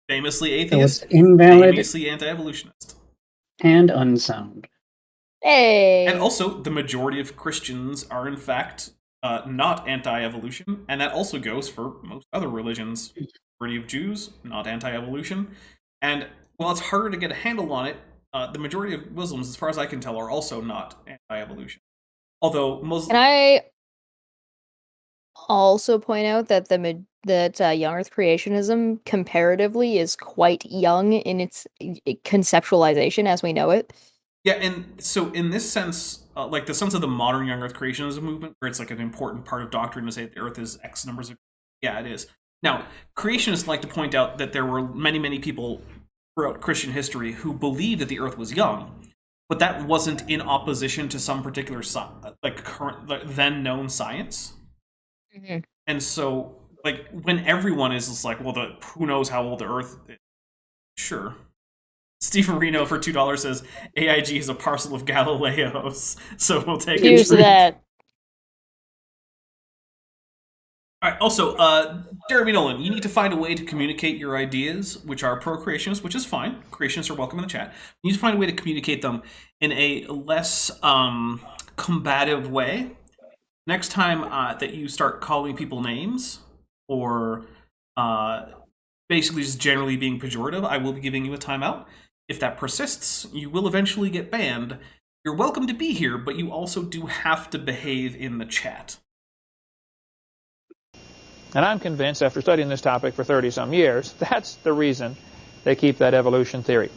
Famously atheist, so it's invalid, famously anti-evolutionist. And unsound. Hey! And also, the majority of Christians are, in fact, not anti-evolution, and that also goes for most other religions. The majority of Jews, not anti-evolution. And while it's harder to get a handle on it, the majority of Muslims, as far as I can tell, are also not anti-evolution. Although Muslims... Can I also point out that young Earth creationism comparatively is quite young in its conceptualization as we know it? Yeah, and so in this sense, like the sense of the modern young Earth creationism movement, where it's like an important part of doctrine to say the Earth is X numbers of... Yeah, it is. Now, creationists like to point out that there were many, many people throughout Christian history who believed that the Earth was young, but that wasn't in opposition to some particular then known science. Mm-hmm. And so, like, when everyone is just like, well, who knows how old the Earth is? Sure. Stephen Reno for $2 says AIG is a parcel of Galileos, so we'll take it. Here's that. All right. Also, Jeremy Nolan, you need to find a way to communicate your ideas, which are pro-creationist, which is fine. Creationists are welcome in the chat. You need to find a way to communicate them in a less combative way. Next time that you start calling people names or basically just generally being pejorative, I will be giving you a timeout. If that persists, you will eventually get banned. You're welcome to be here, but you also do have to behave in the chat. And I'm convinced, after studying this topic for 30-some years, that's the reason they keep that evolution theory.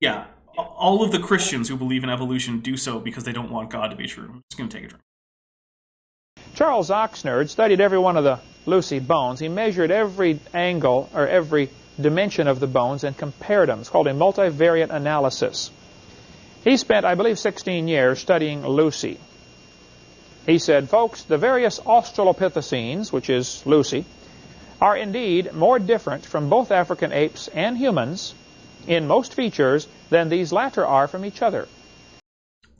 Yeah, all of the Christians who believe in evolution do so because they don't want God to be true. I'm just going to take a drink. Charles Oxnard studied every one of the Lucy bones. He measured every angle or every dimension of the bones and compared them. It's called a multivariate analysis. He spent, I believe, 16 years studying Lucy. He said, folks, the various Australopithecines, which is Lucy, are indeed more different from both African apes and humans in most features than these latter are from each other.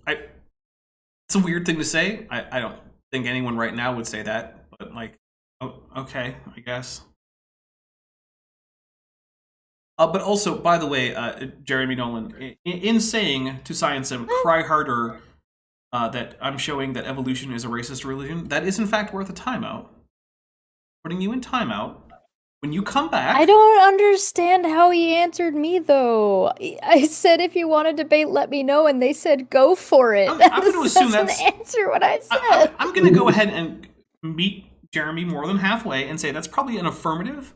It's a weird thing to say. I don't think anyone right now would say that, but like, oh, okay, I guess. But also, by the way, Jeremy Nolan, in saying to Science and cry harder that I'm showing that evolution is a racist religion, that is in fact worth a timeout. Putting you in timeout. When you come back... I don't understand how he answered me, though. I said, if you want to debate, let me know, and they said, go for it. I'm going to assume that's... answer what I said. I'm going to go ahead and meet Jeremy more than halfway and say that's probably an affirmative.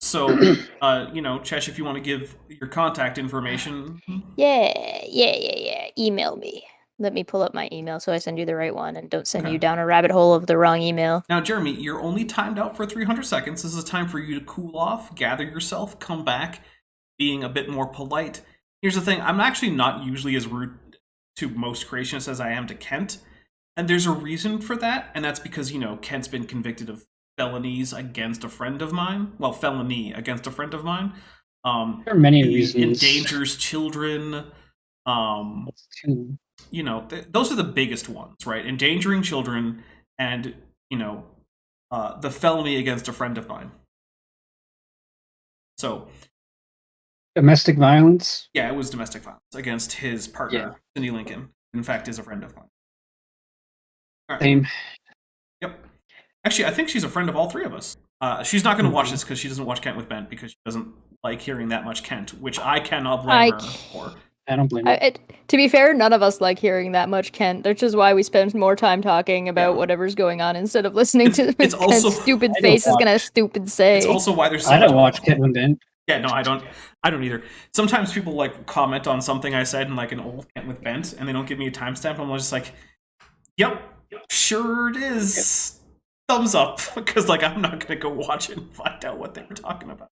So, you know, Chesh, if you want to give your contact information... Yeah. Email me. Let me pull up my email so I send you the right one and don't send you down a rabbit hole of the wrong email. Now, Jeremy, you're only timed out for 300 seconds. This is a time for you to cool off, gather yourself, come back, being a bit more polite. Here's the thing. I'm actually not usually as rude to most creationists as I am to Kent. And there's a reason for that. And that's because, you know, Kent's been convicted of felonies against a friend of mine. Well, felony against a friend of mine. There are many reasons. Endangers children. That's too... You know, those are the biggest ones, right? Endangering children and, you know, the felony against a friend of mine. So... Domestic violence? Yeah, it was domestic violence against his partner, Cindy Lincoln. In fact, is a friend of mine. All right. Same. Yep. Actually, I think she's a friend of all three of us. She's not going to watch this because she doesn't watch Kent with Bent because she doesn't like hearing that much Kent, which I cannot blame her for. I don't blame you. To be fair, none of us like hearing that much Kent, which is why we spend more time talking about whatever's going on instead of listening to Kent's stupid face is gonna stupid say. It's also why there's I don't watch Kent with Bent. Yeah, no, I don't either. Sometimes people like comment on something I said in like an old Kent with Bent, and they don't give me a timestamp. I'm just like, yep, sure it is. Yep. Thumbs up, because like I'm not gonna go watch it and find out what they were talking about.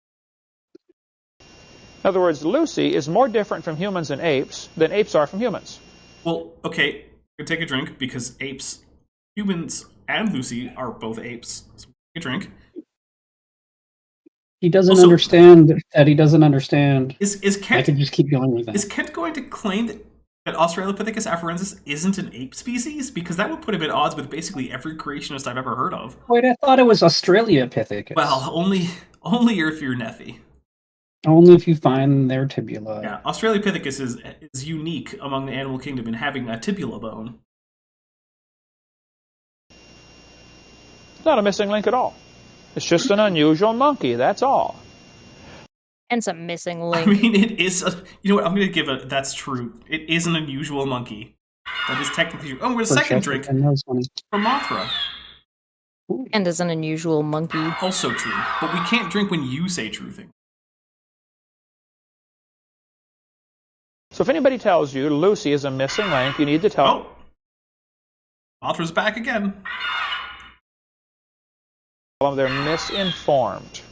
In other words, Lucy is more different from humans and apes than apes are from humans. Well, okay, I'm gonna take a drink because humans and Lucy are both apes. So take a drink. He doesn't understand that he doesn't understand. Is Kent? I could just keep going with that. Is Kent going to claim that Australopithecus afarensis isn't an ape species? Because that would put him at odds with basically every creationist I've ever heard of. Wait, I thought it was Australopithecus. Well, only if you're Nephi. Only if you find their tibula. Yeah, Australopithecus is unique among the animal kingdom in having a tibula bone. It's not a missing link at all. It's just an unusual monkey, that's all. And some missing link. I mean, it is... you know what, I'm going to give a... That's true. It is an unusual monkey. That is technically true. Oh, we're a second drink from Mothra. And is an unusual monkey. Also true. But we can't drink when you say true things. So if anybody tells you Lucy is a missing link, you need to tell them. Mothra's back again. They're misinformed.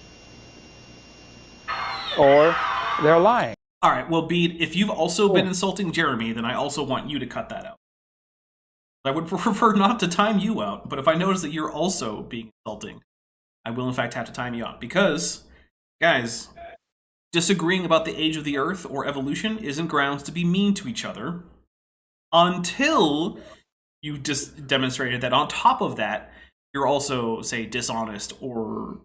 Or they're lying. All right, well, Bede, if you've also been insulting Jeremy, then I also want you to cut that out. I would prefer not to time you out, but if I notice that you're also being insulting, I will in fact have to time you out. Because, guys, disagreeing about the age of the Earth or evolution isn't grounds to be mean to each other until you just demonstrated that on top of that, you're also, say, dishonest or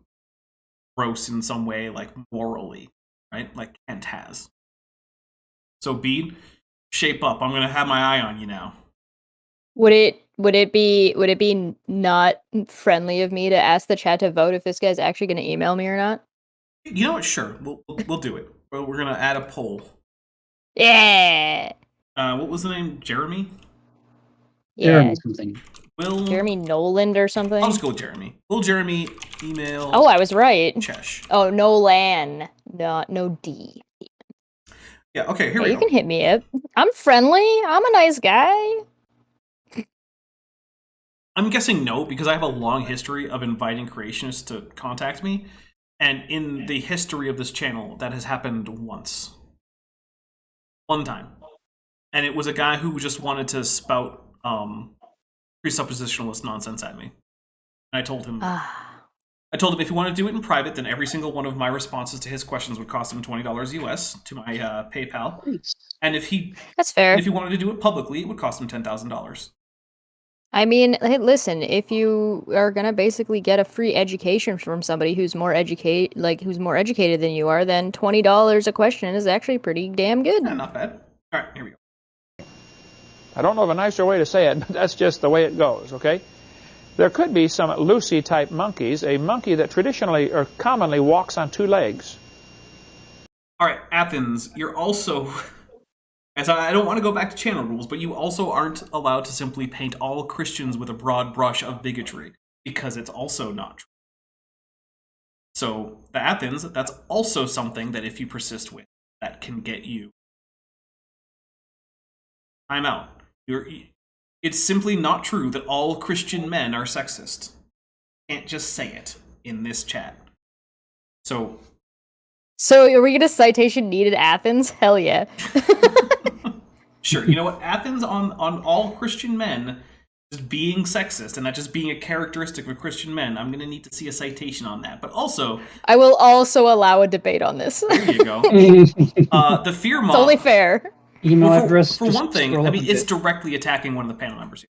gross in some way, like morally, right? Like Kent has. So, Bede, shape up. I'm gonna have my eye on you now. Would it be not friendly of me to ask the chat to vote if this guy's actually going to email me or not? You know what? Sure, we'll do it. We're gonna add a poll. Yeah. What was the name? Jeremy? Yeah. Jeremy something. Jeremy Noland or something? I'll just go with Jeremy. Will Jeremy email... Oh, I was right. Chesh. Oh, Nolan. No D. Yeah, okay, here we go. You can hit me up. I'm friendly. I'm a nice guy. I'm guessing no, because I have a long history of inviting creationists to contact me. And in the history of this channel, that has happened once. One time. And it was a guy who just wanted to spout presuppositionalist nonsense at me. And I told him if he wanted to do it in private, then every single one of my responses to his questions would cost him $20 US to my PayPal. And that's fair. If he wanted to do it publicly, it would cost him $10,000. I mean, hey, listen, if you are gonna basically get a free education from somebody who's more educated than you are, then $20 a question is actually pretty damn good. Yeah, not bad. All right, here we go. I don't know of a nicer way to say it, but that's just the way it goes, okay? There could be some Lucy-type monkeys, a monkey that traditionally or commonly walks on 2 legs. All right, Athens, you're also... As I don't want to go back to channel rules, but you also aren't allowed to simply paint all Christians with a broad brush of bigotry, because it's also not true. So, the Athens, that's also something that if you persist with, that can get you time out. It's simply not true that all Christian men are sexist. Can't just say it in this chat. So are we gonna citation needed Athens? Hell yeah. Sure, you know what? Athens on all Christian men just being sexist, and that just being a characteristic of Christian men, I'm gonna need to see a citation on that. But also... I will also allow a debate on this. There you go. The fear mob... It's only fair. Email address. For one thing, I mean, it's directly attacking one of the panel members here.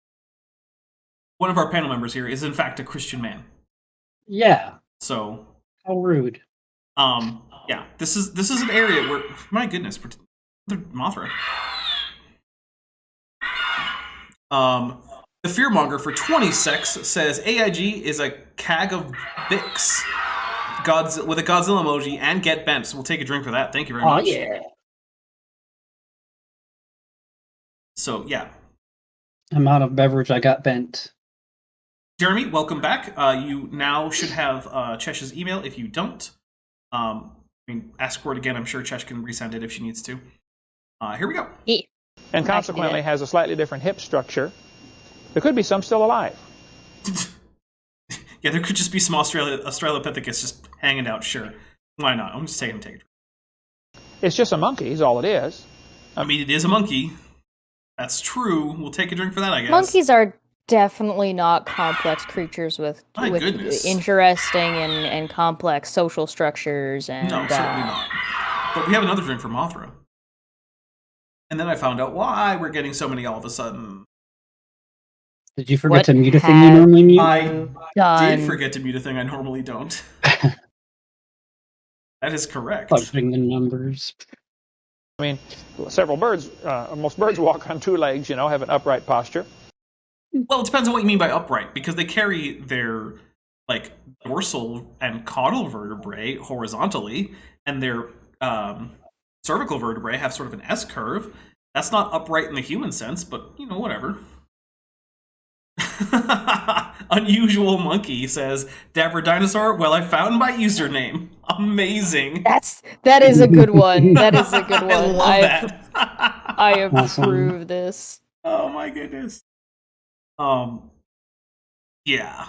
One of our panel members here is, in fact, a Christian man. Yeah. So... How rude. Yeah, this is an area where... My goodness, Mothra. The fearmonger for 20 sex says AIG is a cag of Bix. With a Godzilla emoji and get bent. So we'll take a drink for that. Thank you very much. Oh, yeah. So, yeah. I'm out of beverage. I got bent. Jeremy, welcome back. You now should have Chesh's email. If you don't, ask for it again. I'm sure Chesh can resend it if she needs to. Here we go. And consequently has a slightly different hip structure. There could be some still alive. Yeah, there could just be some Australopithecus just hanging out, sure. Why not? I'm just taking a drink. It's just a monkey is all it is. I mean, it is a monkey. That's true. We'll take a drink for that, I guess. Monkeys are definitely not complex creatures with goodness. Interesting and complex social structures. And, no, certainly not. But we have another drink for Mothra. And then I found out why we're getting so many all of a sudden. Did you forget to mute a thing you normally mute? I did forget to mute a thing I normally don't. That is correct. Fudging the numbers. I mean, several birds, most birds walk on 2 legs, have an upright posture. Well, it depends on what you mean by upright, because they carry their, dorsal and caudal vertebrae horizontally, and their cervical vertebrae have sort of an S-curve. That's not upright in the human sense, but, whatever. Unusual Monkey says, Dapper Dinosaur, well, I found my username. Amazing. That is a good one. That is a good one. I love that. I approve this. Oh my goodness. Yeah.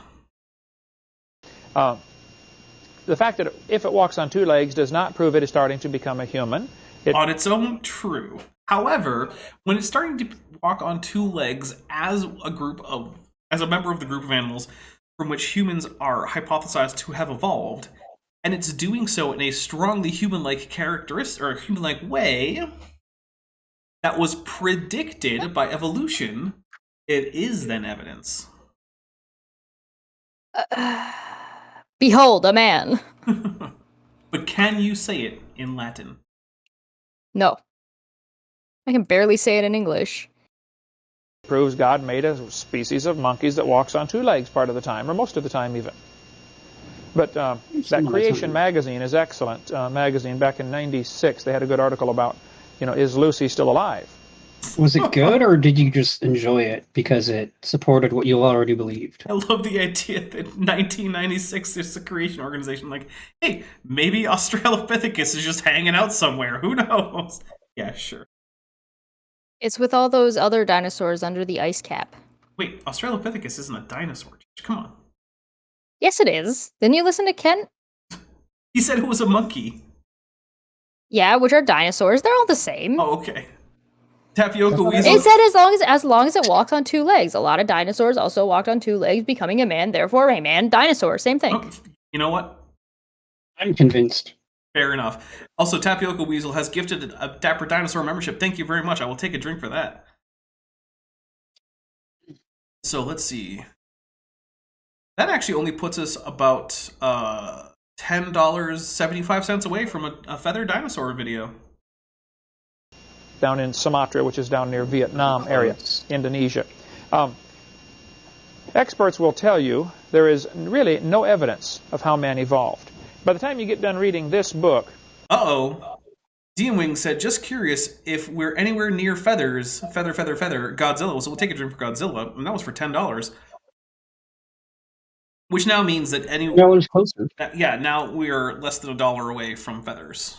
The fact that if it walks on 2 legs does not prove it is starting to become a human. On its own, true. However, when it's starting to walk on 2 legs as a member of the group of animals from which humans are hypothesized to have evolved, and it's doing so in a strongly human-like characteristic or human-like way that was predicted by evolution, it is then evidence. Behold, a man. But can you say it in Latin? No. I can barely say it in English. Proves God made a species of monkeys that walks on two legs part of the time, or most of the time even. But that Creation magazine is excellent magazine. Back in '96, they had a good article about, is Lucy still alive? Was it good, or did you just enjoy it because it supported what you already believed? I love the idea that in 1996 there's a creation organization like, hey, maybe Australopithecus is just hanging out somewhere. Who knows? Yeah, sure. It's with all those other dinosaurs under the ice cap. Wait, Australopithecus isn't a dinosaur. Come on. Yes, it is. Didn't you listen to Kent? He said it was a monkey. Yeah, which are dinosaurs. They're all the same. Oh, okay. Tapioca weasel. It said as long as it walks on two legs. A lot of dinosaurs also walked on two legs, becoming a man, therefore a man dinosaur. Same thing. Oh, you know what? I'm convinced. Fair enough. Also, Tapioca Weasel has gifted a Dapper Dinosaur membership. Thank you very much. I will take a drink for that. So let's see. That actually only puts us about $10.75 away from a feathered dinosaur video. Down in Sumatra, which is down near Vietnam area, Indonesia. Experts will tell you there is really no evidence of how man evolved. By the time you get done reading this book... Uh-oh. Wing said, just curious if we're anywhere near feathers, feather, Godzilla. So we'll take a drink for Godzilla, and that was for $10. Which now means that No one's closer. Yeah, now we are less than $1 away from feathers.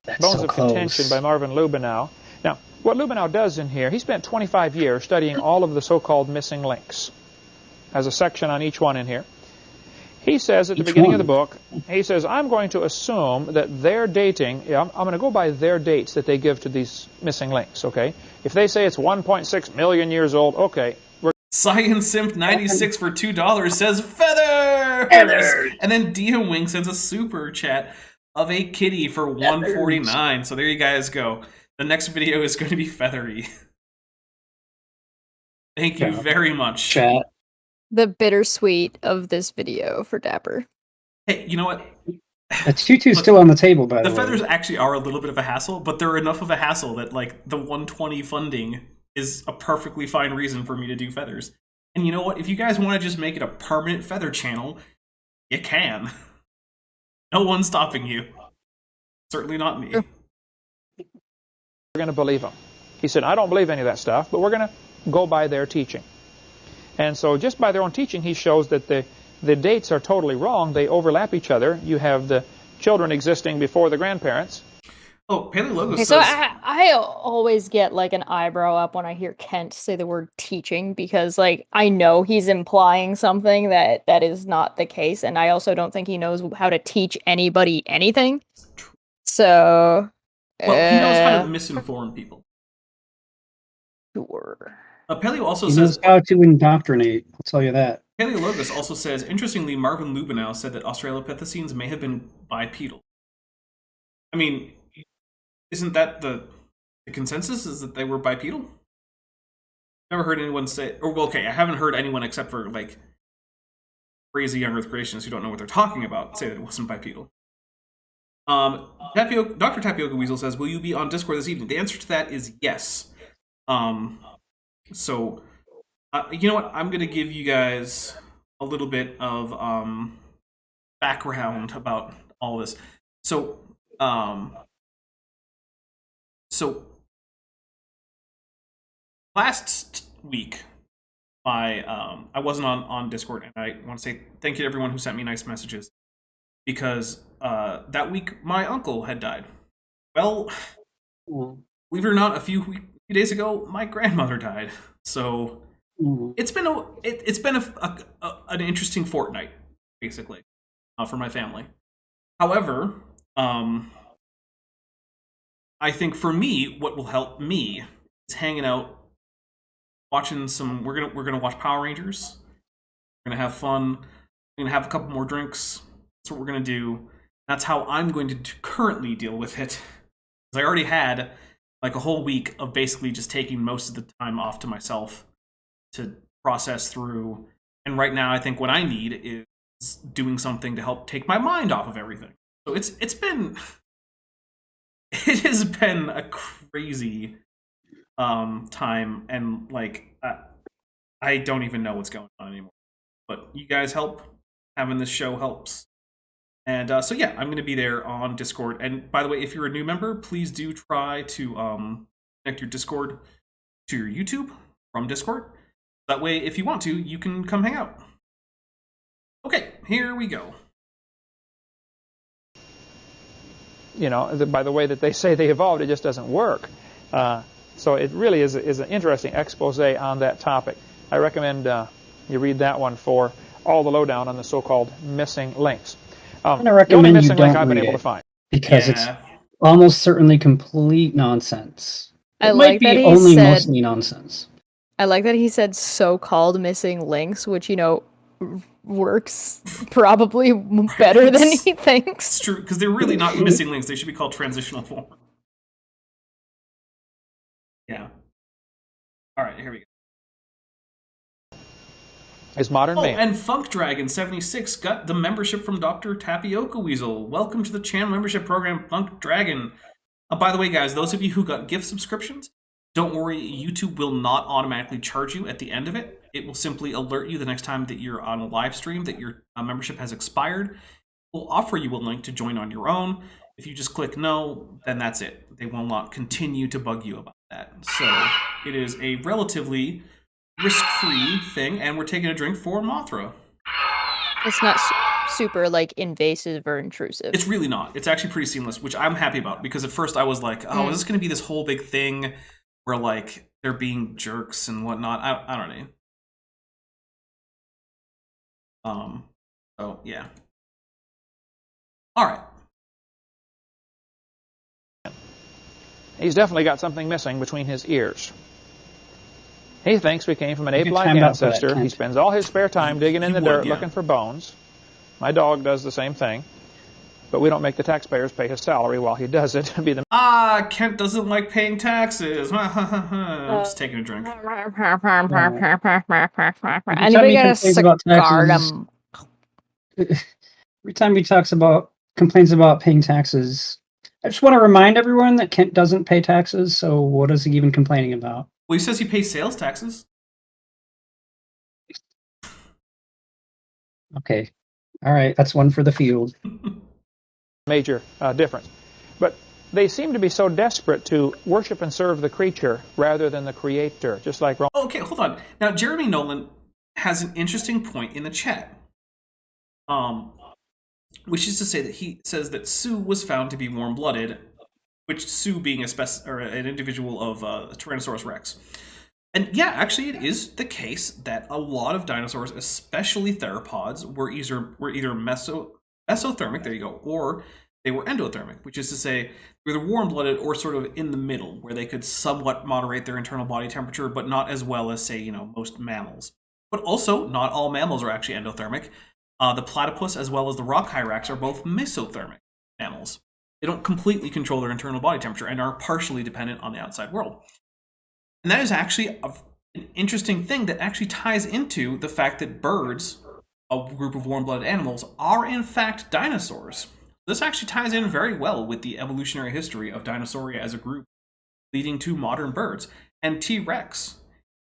That's Bones so of close. Contention by Marvin Lubenow. Now, what Lubenow does in here, he spent 25 years studying all of the so-called missing links. Has a section on each one in here. He says at the beginning of the book, he says, I'm going to assume that their dating, I'm going to go by their dates that they give to these missing links, okay? If they say it's 1.6 million years old, okay. Science Simp 96 for $2 says feathers! And then Wing sends a super chat of a kitty for $1.49. So there you guys go. The next video is going to be feathery. Thank you very much. Chat. The bittersweet of this video for Dapper. Hey, you know what? That's Tutu's still on the table, by the way. The feathers actually are a little bit of a hassle, but they're enough of a hassle that, like, the 120 funding is a perfectly fine reason for me to do feathers. And you know what? If you guys want to just make it a permanent feather channel, you can. No one's stopping you. Certainly not me. We're going to believe him. He said, I don't believe any of that stuff, but we're going to go by their teaching. And so just by their own teaching, he shows that the dates are totally wrong. They overlap each other. You have the children existing before the grandparents. Oh, Paleologos says... So I always get like an eyebrow up when I hear Kent say the word teaching, because like I know he's implying something that is not the case, and I also don't think he knows how to teach anybody anything. So... Well, he knows how to misinform people. Sure. Paleo also he says... knows how to indoctrinate, I'll tell you that. Paleologos also says, interestingly, Marvin Lubenow said that Australopithecines may have been bipedal. I mean, isn't that the consensus, is that they were bipedal? Never heard anyone say... Or, well, okay, I haven't heard anyone except for, like, crazy young Earth creationists who don't know what they're talking about say that it wasn't bipedal. Dr. Tapioca Weasel says, will you be on Discord this evening? The answer to that is yes. So, you know what? I'm going to give you guys a little bit of background about all this. So last week, I wasn't on Discord, and I want to say thank you to everyone who sent me nice messages, because that week my uncle had died. Well, believe it or not, a few days ago my grandmother died. So it's been an interesting fortnight, basically, for my family. However, I think for me, what will help me is hanging out, watching some. We're gonna watch Power Rangers. We're gonna have fun. We're gonna have a couple more drinks. That's what we're gonna do. That's how I'm going to currently deal with it. Because I already had like a whole week of basically just taking most of the time off to myself to process through And right now, I think what I need is doing something to help take my mind off of everything. So it has been a crazy time, and like I don't even know what's going on anymore. But you guys help. Having this show helps. And so yeah, I'm going to be there on Discord. And by the way, if you're a new member, please do try to connect your Discord to your YouTube from Discord. That way, if you want to, you can come hang out. Okay, here we go. You know, by the way that they say they evolved, it just doesn't work. So it really is an interesting expose on that topic. I recommend you read that one for all the lowdown on the so-called missing links. I'm going to recommend you don't I've been read able it, to find. because it's almost certainly complete nonsense. I It like might be that he only said- mostly nonsense. I like that he said so-called missing links, which, you know, works probably better than he thinks. It's true, because they're really not missing links. They should be called transitional form. Yeah. All right, here we go. Is modern man. And Funk Dragon 76 got the membership from Dr. Tapioca Weasel. Welcome to the channel membership program, Funk Dragon. By the way, guys, those of you who got gift subscriptions, don't worry, YouTube will not automatically charge you at the end of it. It will simply alert you the next time that you're on a live stream that your membership has expired. We'll offer you a link to join on your own. If you just click no, then that's it. They will not continue to bug you about that. So it is a relatively risk-free thing, and we're taking a drink for Mothra. It's not super, like, invasive or intrusive. It's really not. It's actually pretty seamless, which I'm happy about, because at first I was like, oh, is this going to be this whole big thing where, like, they're being jerks and whatnot? I don't know. So, yeah. All right. He's definitely got something missing between his ears. He thinks we came from an You can ape-like time out for that, ancestor. He Kent. spends all his spare time digging in He the would, dirt yeah. looking for bones. My dog does the same thing. But we don't make the taxpayers pay his salary while he does it. Be the Kent doesn't like paying taxes. I'm just taking a drink. Anybody got a cigar? Every time he complains about paying taxes, I just want to remind everyone that Kent doesn't pay taxes, so what is he even complaining about? Well, he says he pays sales taxes. Okay. All right, that's one for the field. major difference. But they seem to be so desperate to worship and serve the creature rather than the creator, just like... Okay, hold on. Now, Jeremy Nolan has an interesting point in the chat. Which is to say that he says that Sue was found to be warm-blooded, which Sue being an individual of Tyrannosaurus Rex. And yeah, actually it is the case that a lot of dinosaurs, especially theropods, were either mesothermic, there you go, or they were endothermic, which is to say either warm-blooded or sort of in the middle, where they could somewhat moderate their internal body temperature, but not as well as, say, most mammals. But also, not all mammals are actually endothermic. The platypus as well as the rock hyrax are both mesothermic mammals. They don't completely control their internal body temperature and are partially dependent on the outside world. And that is actually an interesting thing that actually ties into the fact that birds, a group of warm-blooded animals, are in fact dinosaurs. This actually ties in very well with the evolutionary history of Dinosauria as a group, leading to modern birds. And T-Rex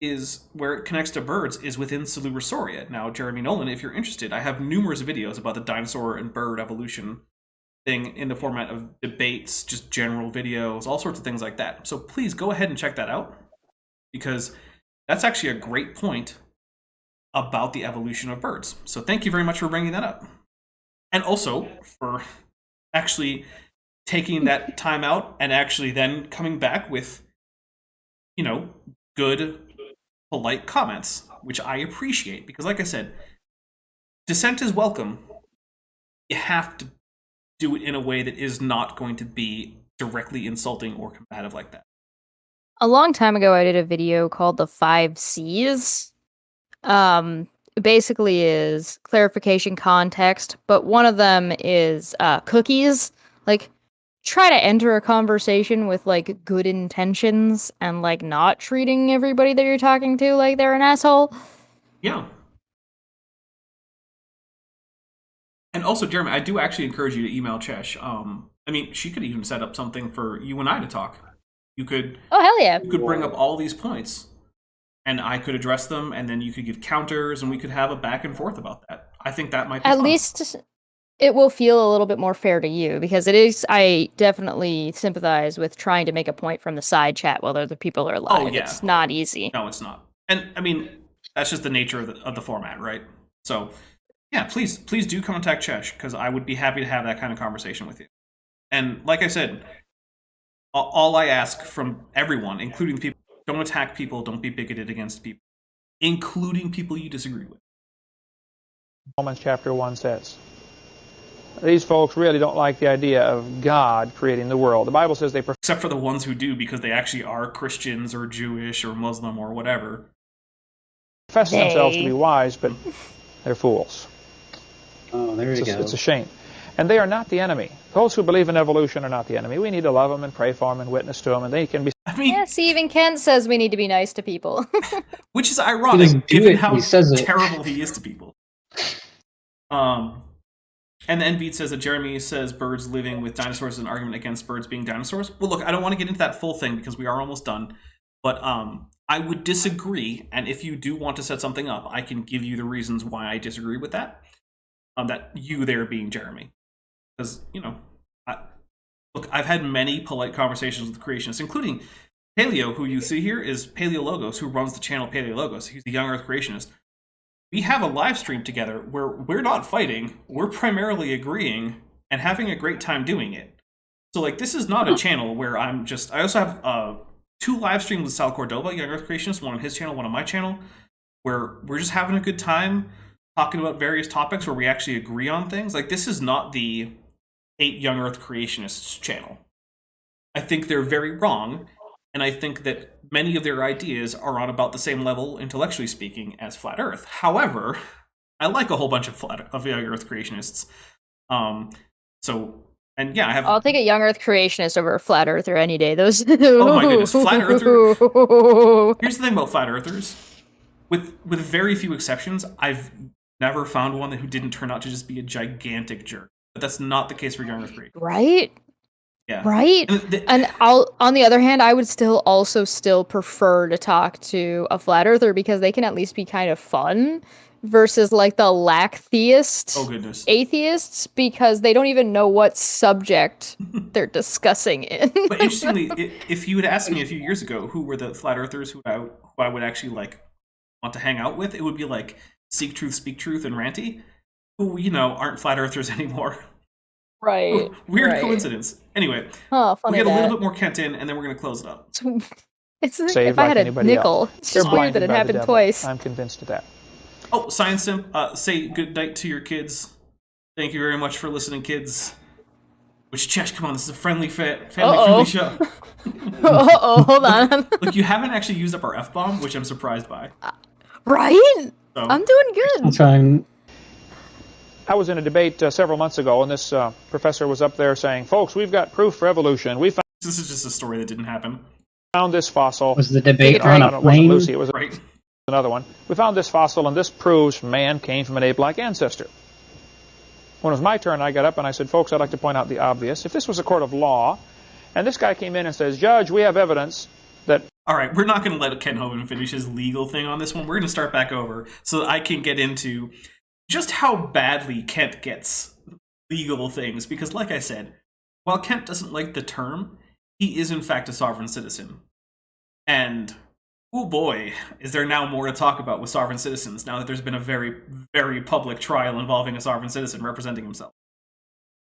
is where it connects to birds is within Coelurosauria. Now, Jeremy Nolan, if you're interested, I have numerous videos about the dinosaur and bird evolution thing in the format of debates, just general videos, all sorts of things like that. So please go ahead and check that out, because that's actually a great point about the evolution of birds. So thank you very much for bringing that up. And also for actually taking that time out and actually then coming back with, good, polite comments, which I appreciate, because like I said, dissent is welcome. You have to do it in a way that is not going to be directly insulting or combative like that. A long time ago, I did a video called The 5 C's. Basically is clarification, context, but one of them is cookies. Like, try to enter a conversation with, like, good intentions and, like, not treating everybody that you're talking to like they're an asshole. Yeah. And also, Jeremy, I do actually encourage you to email Chesh. I mean, she could even set up something for you and I to talk. You could. Oh, hell yeah. You could bring up all these points, and I could address them, and then you could give counters, and we could have a back and forth about that. I think that might be at fun. least it will feel a little bit more fair to you, because it is. I definitely sympathize with trying to make a point from the side chat while other people are live. Oh, yeah. It's not easy. No, it's not. And I mean, that's just the nature of the format, right? So, yeah, please do contact Chesh, because I would be happy to have that kind of conversation with you. And like I said, all I ask from everyone, including people, don't attack people, don't be bigoted against people, including people you disagree with. Romans chapter 1 says, these folks really don't like the idea of God creating the world. The Bible says they prefer... Except for the ones who do, because they actually are Christians or Jewish or Muslim or whatever. Profess themselves to be wise, but they're fools. Oh, there you go. It's a shame. And they are not the enemy. Those who believe in evolution are not the enemy. We need to love them and pray for them and witness to them, and they can be... I mean, yes, even Ken says we need to be nice to people. Which is ironic, given how terrible he is to people. And then Beat says that Jeremy says birds living with dinosaurs is an argument against birds being dinosaurs. Well, look, I don't want to get into that full thing because we are almost done. But I would disagree, and if you do want to set something up, I can give you the reasons why I disagree with that. That you there being Jeremy. Because, you know, look, I've had many polite conversations with creationists, including Paleo, who you see here is Paleologos, who runs the channel Paleologos. He's a young Earth creationist. We have a live stream together where we're not fighting, we're primarily agreeing and having a great time doing it. So, like, this is not a channel where I'm just... I also have 2 live streams with Sal Cordova, young Earth creationist, one on his channel, one on my channel, where we're just having a good time talking about various topics where we actually agree on things. Like, this is not the 8 young Earth creationists channel. I think they're very wrong, and I think that many of their ideas are on about the same level, intellectually speaking, as Flat Earth. However, I like a whole bunch of young Earth creationists. And yeah, I'll take a young Earth creationist over a Flat Earther any day. Those. Oh my goodness, Flat Earther. Here's the thing about Flat Earthers. With very few exceptions, I've never found one who didn't turn out to just be a gigantic jerk. But that's not the case for young Earth creationists. Right? Yeah. Right? And on the other hand, I would still prefer to talk to a Flat Earther because they can at least be kind of fun versus like the lack-theist atheists, because they don't even know what subject they're discussing in. But interestingly, if you had asked me a few years ago who were the Flat Earthers who I would actually like want to hang out with, it would be like Seek Truth, Speak Truth, and Ranty, who, you know, aren't Flat Earthers anymore. Right. Weird coincidence. Anyway, we get a little bit more Kent in, and then we're going to close it up. It's like if I had a nickel. It's just weird that it happened twice. I'm convinced of that. Oh, Science Simp, say good night to your kids. Thank you very much for listening, kids. Which, Chesh, come on, this is a family-friendly show. Hold on. Look, you haven't actually used up our F-bomb, which I'm surprised by. Right? So. I'm doing good. I was in a debate several months ago, and this professor was up there saying, folks, we've got proof for evolution. This is just a story that didn't happen. Found this fossil. Was the debate on a plane? Lucy, it was another one. We found this fossil, and this proves man came from an ape-like ancestor. When it was my turn, I got up and I said, folks, I'd like to point out the obvious. If this was a court of law, and this guy came in and says, Judge, we have evidence that... All right, we're not going to let Ken Hovind finish his legal thing on this one. We're going to start back over so that I can get into just how badly Kent gets legal things. Because like I said, while Kent doesn't like the term, he is in fact a sovereign citizen. And... oh boy, is there now more to talk about with sovereign citizens now that there's been a very, very public trial involving a sovereign citizen representing himself.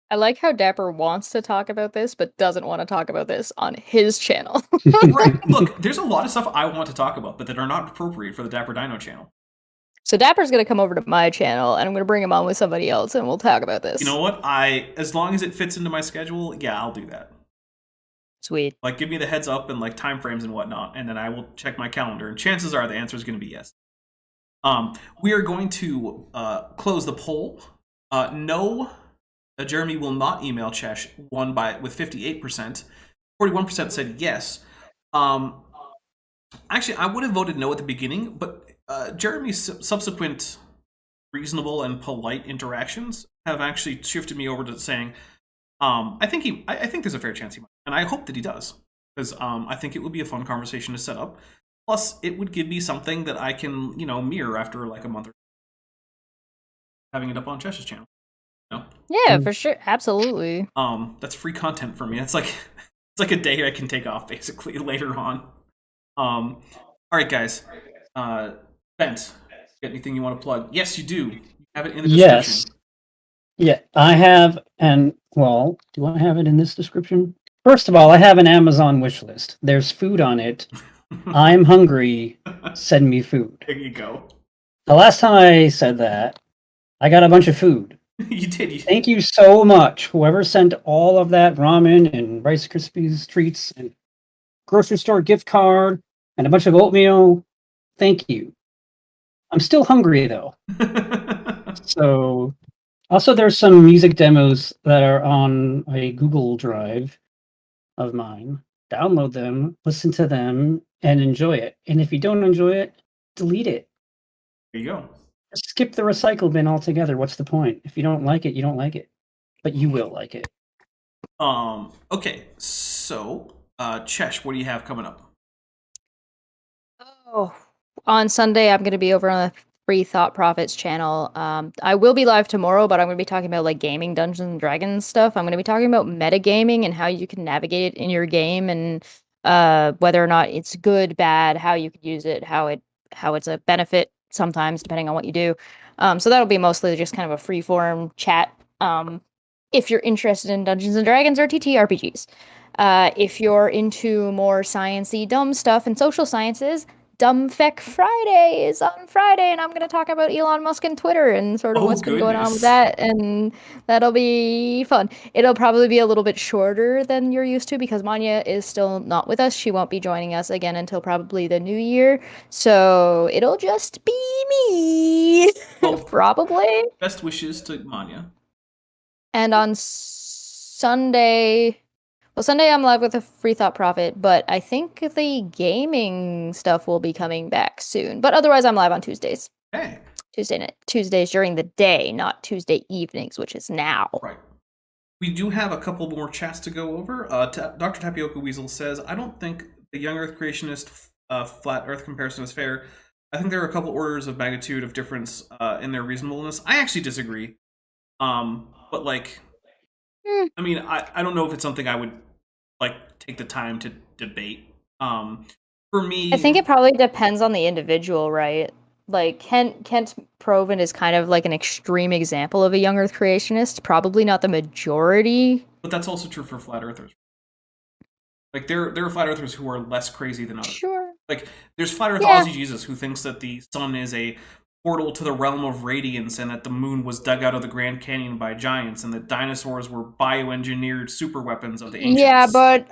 I like how Dapper wants to talk about this, but doesn't want to talk about this on his channel. Right. Look, there's a lot of stuff I want to talk about, but that are not appropriate for the Dapper Dino channel. So Dapper's going to come over to my channel, and I'm going to bring him on with somebody else, and we'll talk about this. You know what? As long as it fits into my schedule, yeah, I'll do that. Sweet. Like, give me the heads up and like time frames and whatnot, and then I will check my calendar. And chances are the answer is going to be yes. We are going to close the poll. No, Jeremy will not email Chesh. Won with 58%. 41% said yes. Actually, I would have voted no at the beginning, but Jeremy's subsequent reasonable and polite interactions have actually shifted me over to saying, I think there's a fair chance he might, and I hope that he does, because I think it would be a fun conversation to set up. Plus, it would give me something that I can, mirror after like a month or having it up on Chesh's channel. Yeah, for sure, absolutely. That's free content for me. It's like a day I can take off basically later on. All right, guys. Bent, got anything you want to plug? Yes, you do. You have it in the description. Yes. Yeah, I have, and well, do I have it in this description? First of all, I have an Amazon wish list. There's food on it. I'm hungry. Send me food. There you go. The last time I said that, I got a bunch of food. You did. Thank you so much. Whoever sent all of that ramen and Rice Krispies treats and grocery store gift card and a bunch of oatmeal. Thank you. I'm still hungry though. So, also there's some music demos that are on a Google Drive of mine. Download them, listen to them, and enjoy it. And if you don't enjoy it, delete it. There you go. Skip the recycle bin altogether. What's the point? If you don't like it, you don't like it. But you will like it. Okay, so, Chesh, what do you have coming up? Oh, on Sunday, I'm going to be over on the Free Thought Profits channel. I will be live tomorrow, but I'm going to be talking about like gaming, Dungeons and Dragons stuff. I'm going to be talking about metagaming and how you can navigate it in your game, and whether or not it's good, bad, how you could use it, how it's a benefit sometimes depending on what you do. So that'll be mostly just kind of a free-form chat. If you're interested in Dungeons and Dragons or TTRPGs. If you're into more sciencey, dumb stuff and social sciences, Dumb Feck Friday is on Friday, and I'm going to talk about Elon Musk and Twitter and sort of what's been going on with that, and that'll be fun. It'll probably be a little bit shorter than you're used to because Manya is still not with us. She won't be joining us again until probably the new year, so it'll just be me, probably. Best wishes to Manya. And on Sunday... Well, Sunday I'm live with a Free Thought Profit, but I think the gaming stuff will be coming back soon. But otherwise, I'm live on Tuesdays. Hey. Tuesdays during the day, not Tuesday evenings, which is now. Right. We do have a couple more chats to go over. Dr. Tapioca Weasel says, I don't think the young Earth creationist flat Earth comparison is fair. I think there are a couple orders of magnitude of difference in their reasonableness. I actually disagree. But like, I mean, I don't know if it's something I would like take the time to debate. For me, I think it probably depends on the individual, right? Like Kent Proven is kind of like an extreme example of a young Earth creationist, probably not the majority. But that's also true for flat earthers. Like there are flat earthers who are less crazy than others. Sure. Like there's flat earth Aussie Jesus who thinks that the sun is a portal to the realm of radiance, and that the moon was dug out of the Grand Canyon by giants, and that dinosaurs were bioengineered super weapons of the ancients. Yeah, but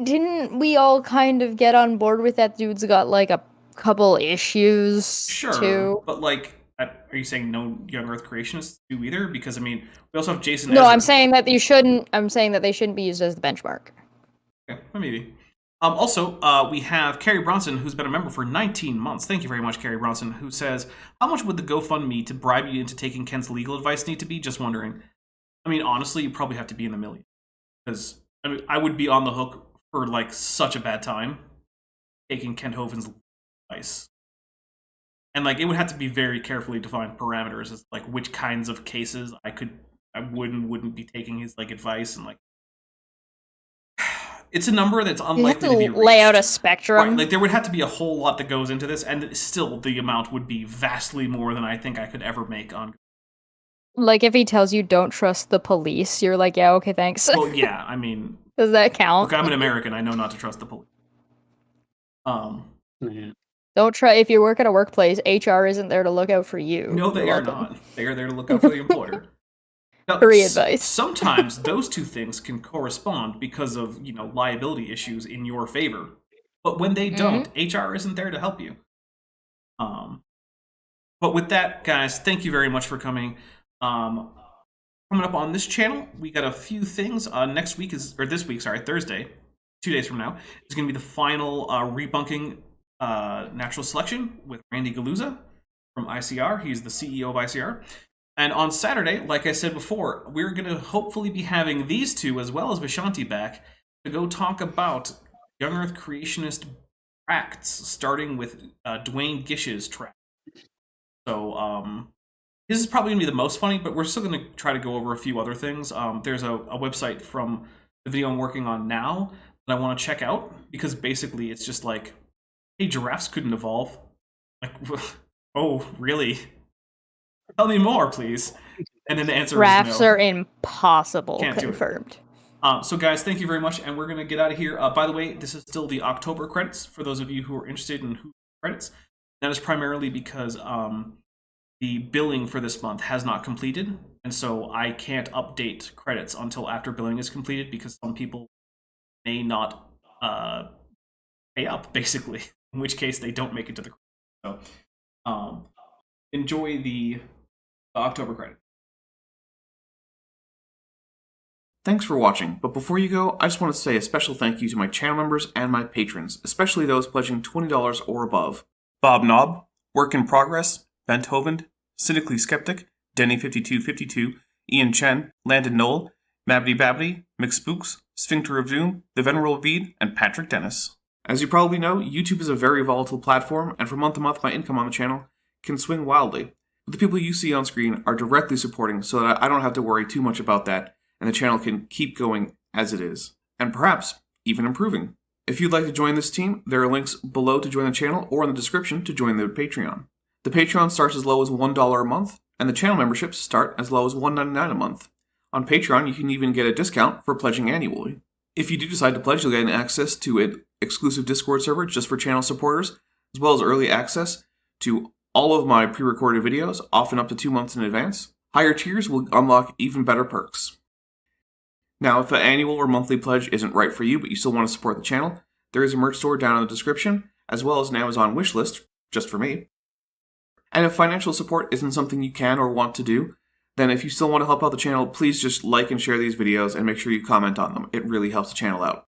didn't we all kind of get on board with that? Dude's got like a couple issues, too. But like, are you saying no young Earth creationists do either? Because I mean, we also have Jason. No, Ezra. I'm saying that you shouldn't. I'm saying that they shouldn't be used as the benchmark. Okay, maybe. Also, we have Carrie Bronson, who's been a member for 19 months. Thank you very much, Carrie Bronson, who says, how much would the GoFundMe to bribe you into taking Ken's legal advice need to be? Just wondering. I mean, honestly, you probably have to be in the millions. Because, I mean, I would be on the hook for, like, such a bad time taking Kent Hovind's advice. And, like, it would have to be very carefully defined parameters as, like, which kinds of cases I wouldn't be taking his, like, advice and, like, it's a number that's unlikely to be reached. Lay out a spectrum. Right, like there would have to be a whole lot that goes into this, and still the amount would be vastly more than I think I could ever make on. Like if he tells you don't trust the police, you're like, yeah, okay, thanks. Well, yeah, I mean, does that count? Look, I'm an American. I know not to trust the police. Don't try if you work at a workplace. HR isn't there to look out for you. No, they are not. They are there to look out for the employer. Now, free advice. Sometimes those two things can correspond because of, liability issues in your favor. But when they don't, HR isn't there to help you. But with that, guys, thank you very much for coming. Coming up on this channel, we got a few things. This week, Thursday, 2 days from now, is going to be the final Rebunking Natural Selection with Randy Galuza. from ICR. He's the CEO of ICR. And on Saturday, like I said before, we're going to hopefully be having these two, as well as Vishanti, back to go talk about Young Earth Creationist tracts, starting with Dwayne Gish's tract. So this is probably going to be the most funny, but we're still going to try to go over a few other things. There's a website from the video I'm working on now that I want to check out, because basically it's just like, hey, giraffes couldn't evolve. Like, oh, really? Tell me more, please. And then the answer Giraffes is no. are impossible. Can't confirmed. So guys, thank you very much, and we're going to get out of here. By the way, this is still the October credits, for those of you who are interested in who credits. That is primarily because the billing for this month has not completed, and so I can't update credits until after billing is completed, because some people may not pay up, basically, in which case they don't make it to the credits. So enjoy the October credit. Thanks for watching, but before you go, I just want to say a special thank you to my channel members and my patrons, especially those pledging $20 or above. Bob Knob, Work in Progress, Benthoven, Cynically Skeptic, Denny5252, Ian Chen, Landon Knoll, Mabbity Babbity, McSpooks, Sphincter of Doom, The Venerable Bede, and Patrick Dennis. As you probably know, YouTube is a very volatile platform, and from month to month my income on the channel can swing wildly. But the people you see on screen are directly supporting, so that I don't have to worry too much about that, and the channel can keep going as it is, and perhaps even improving. If you'd like to join this team, there are links below to join the channel or in the description to join the Patreon. The Patreon starts as low as $1 a month, and the channel memberships start as low as $1.99 a month. On Patreon, you can even get a discount for pledging annually. If you do decide to pledge, you'll get access to an exclusive Discord server just for channel supporters, as well as early access to all of my pre-recorded videos, often up to 2 months in advance. Higher tiers will unlock even better perks. Now, if an annual or monthly pledge isn't right for you, but you still want to support the channel, there is a merch store down in the description, as well as an Amazon wishlist, just for me. And if financial support isn't something you can or want to do, then if you still want to help out the channel, please just like and share these videos and make sure you comment on them. It really helps the channel out.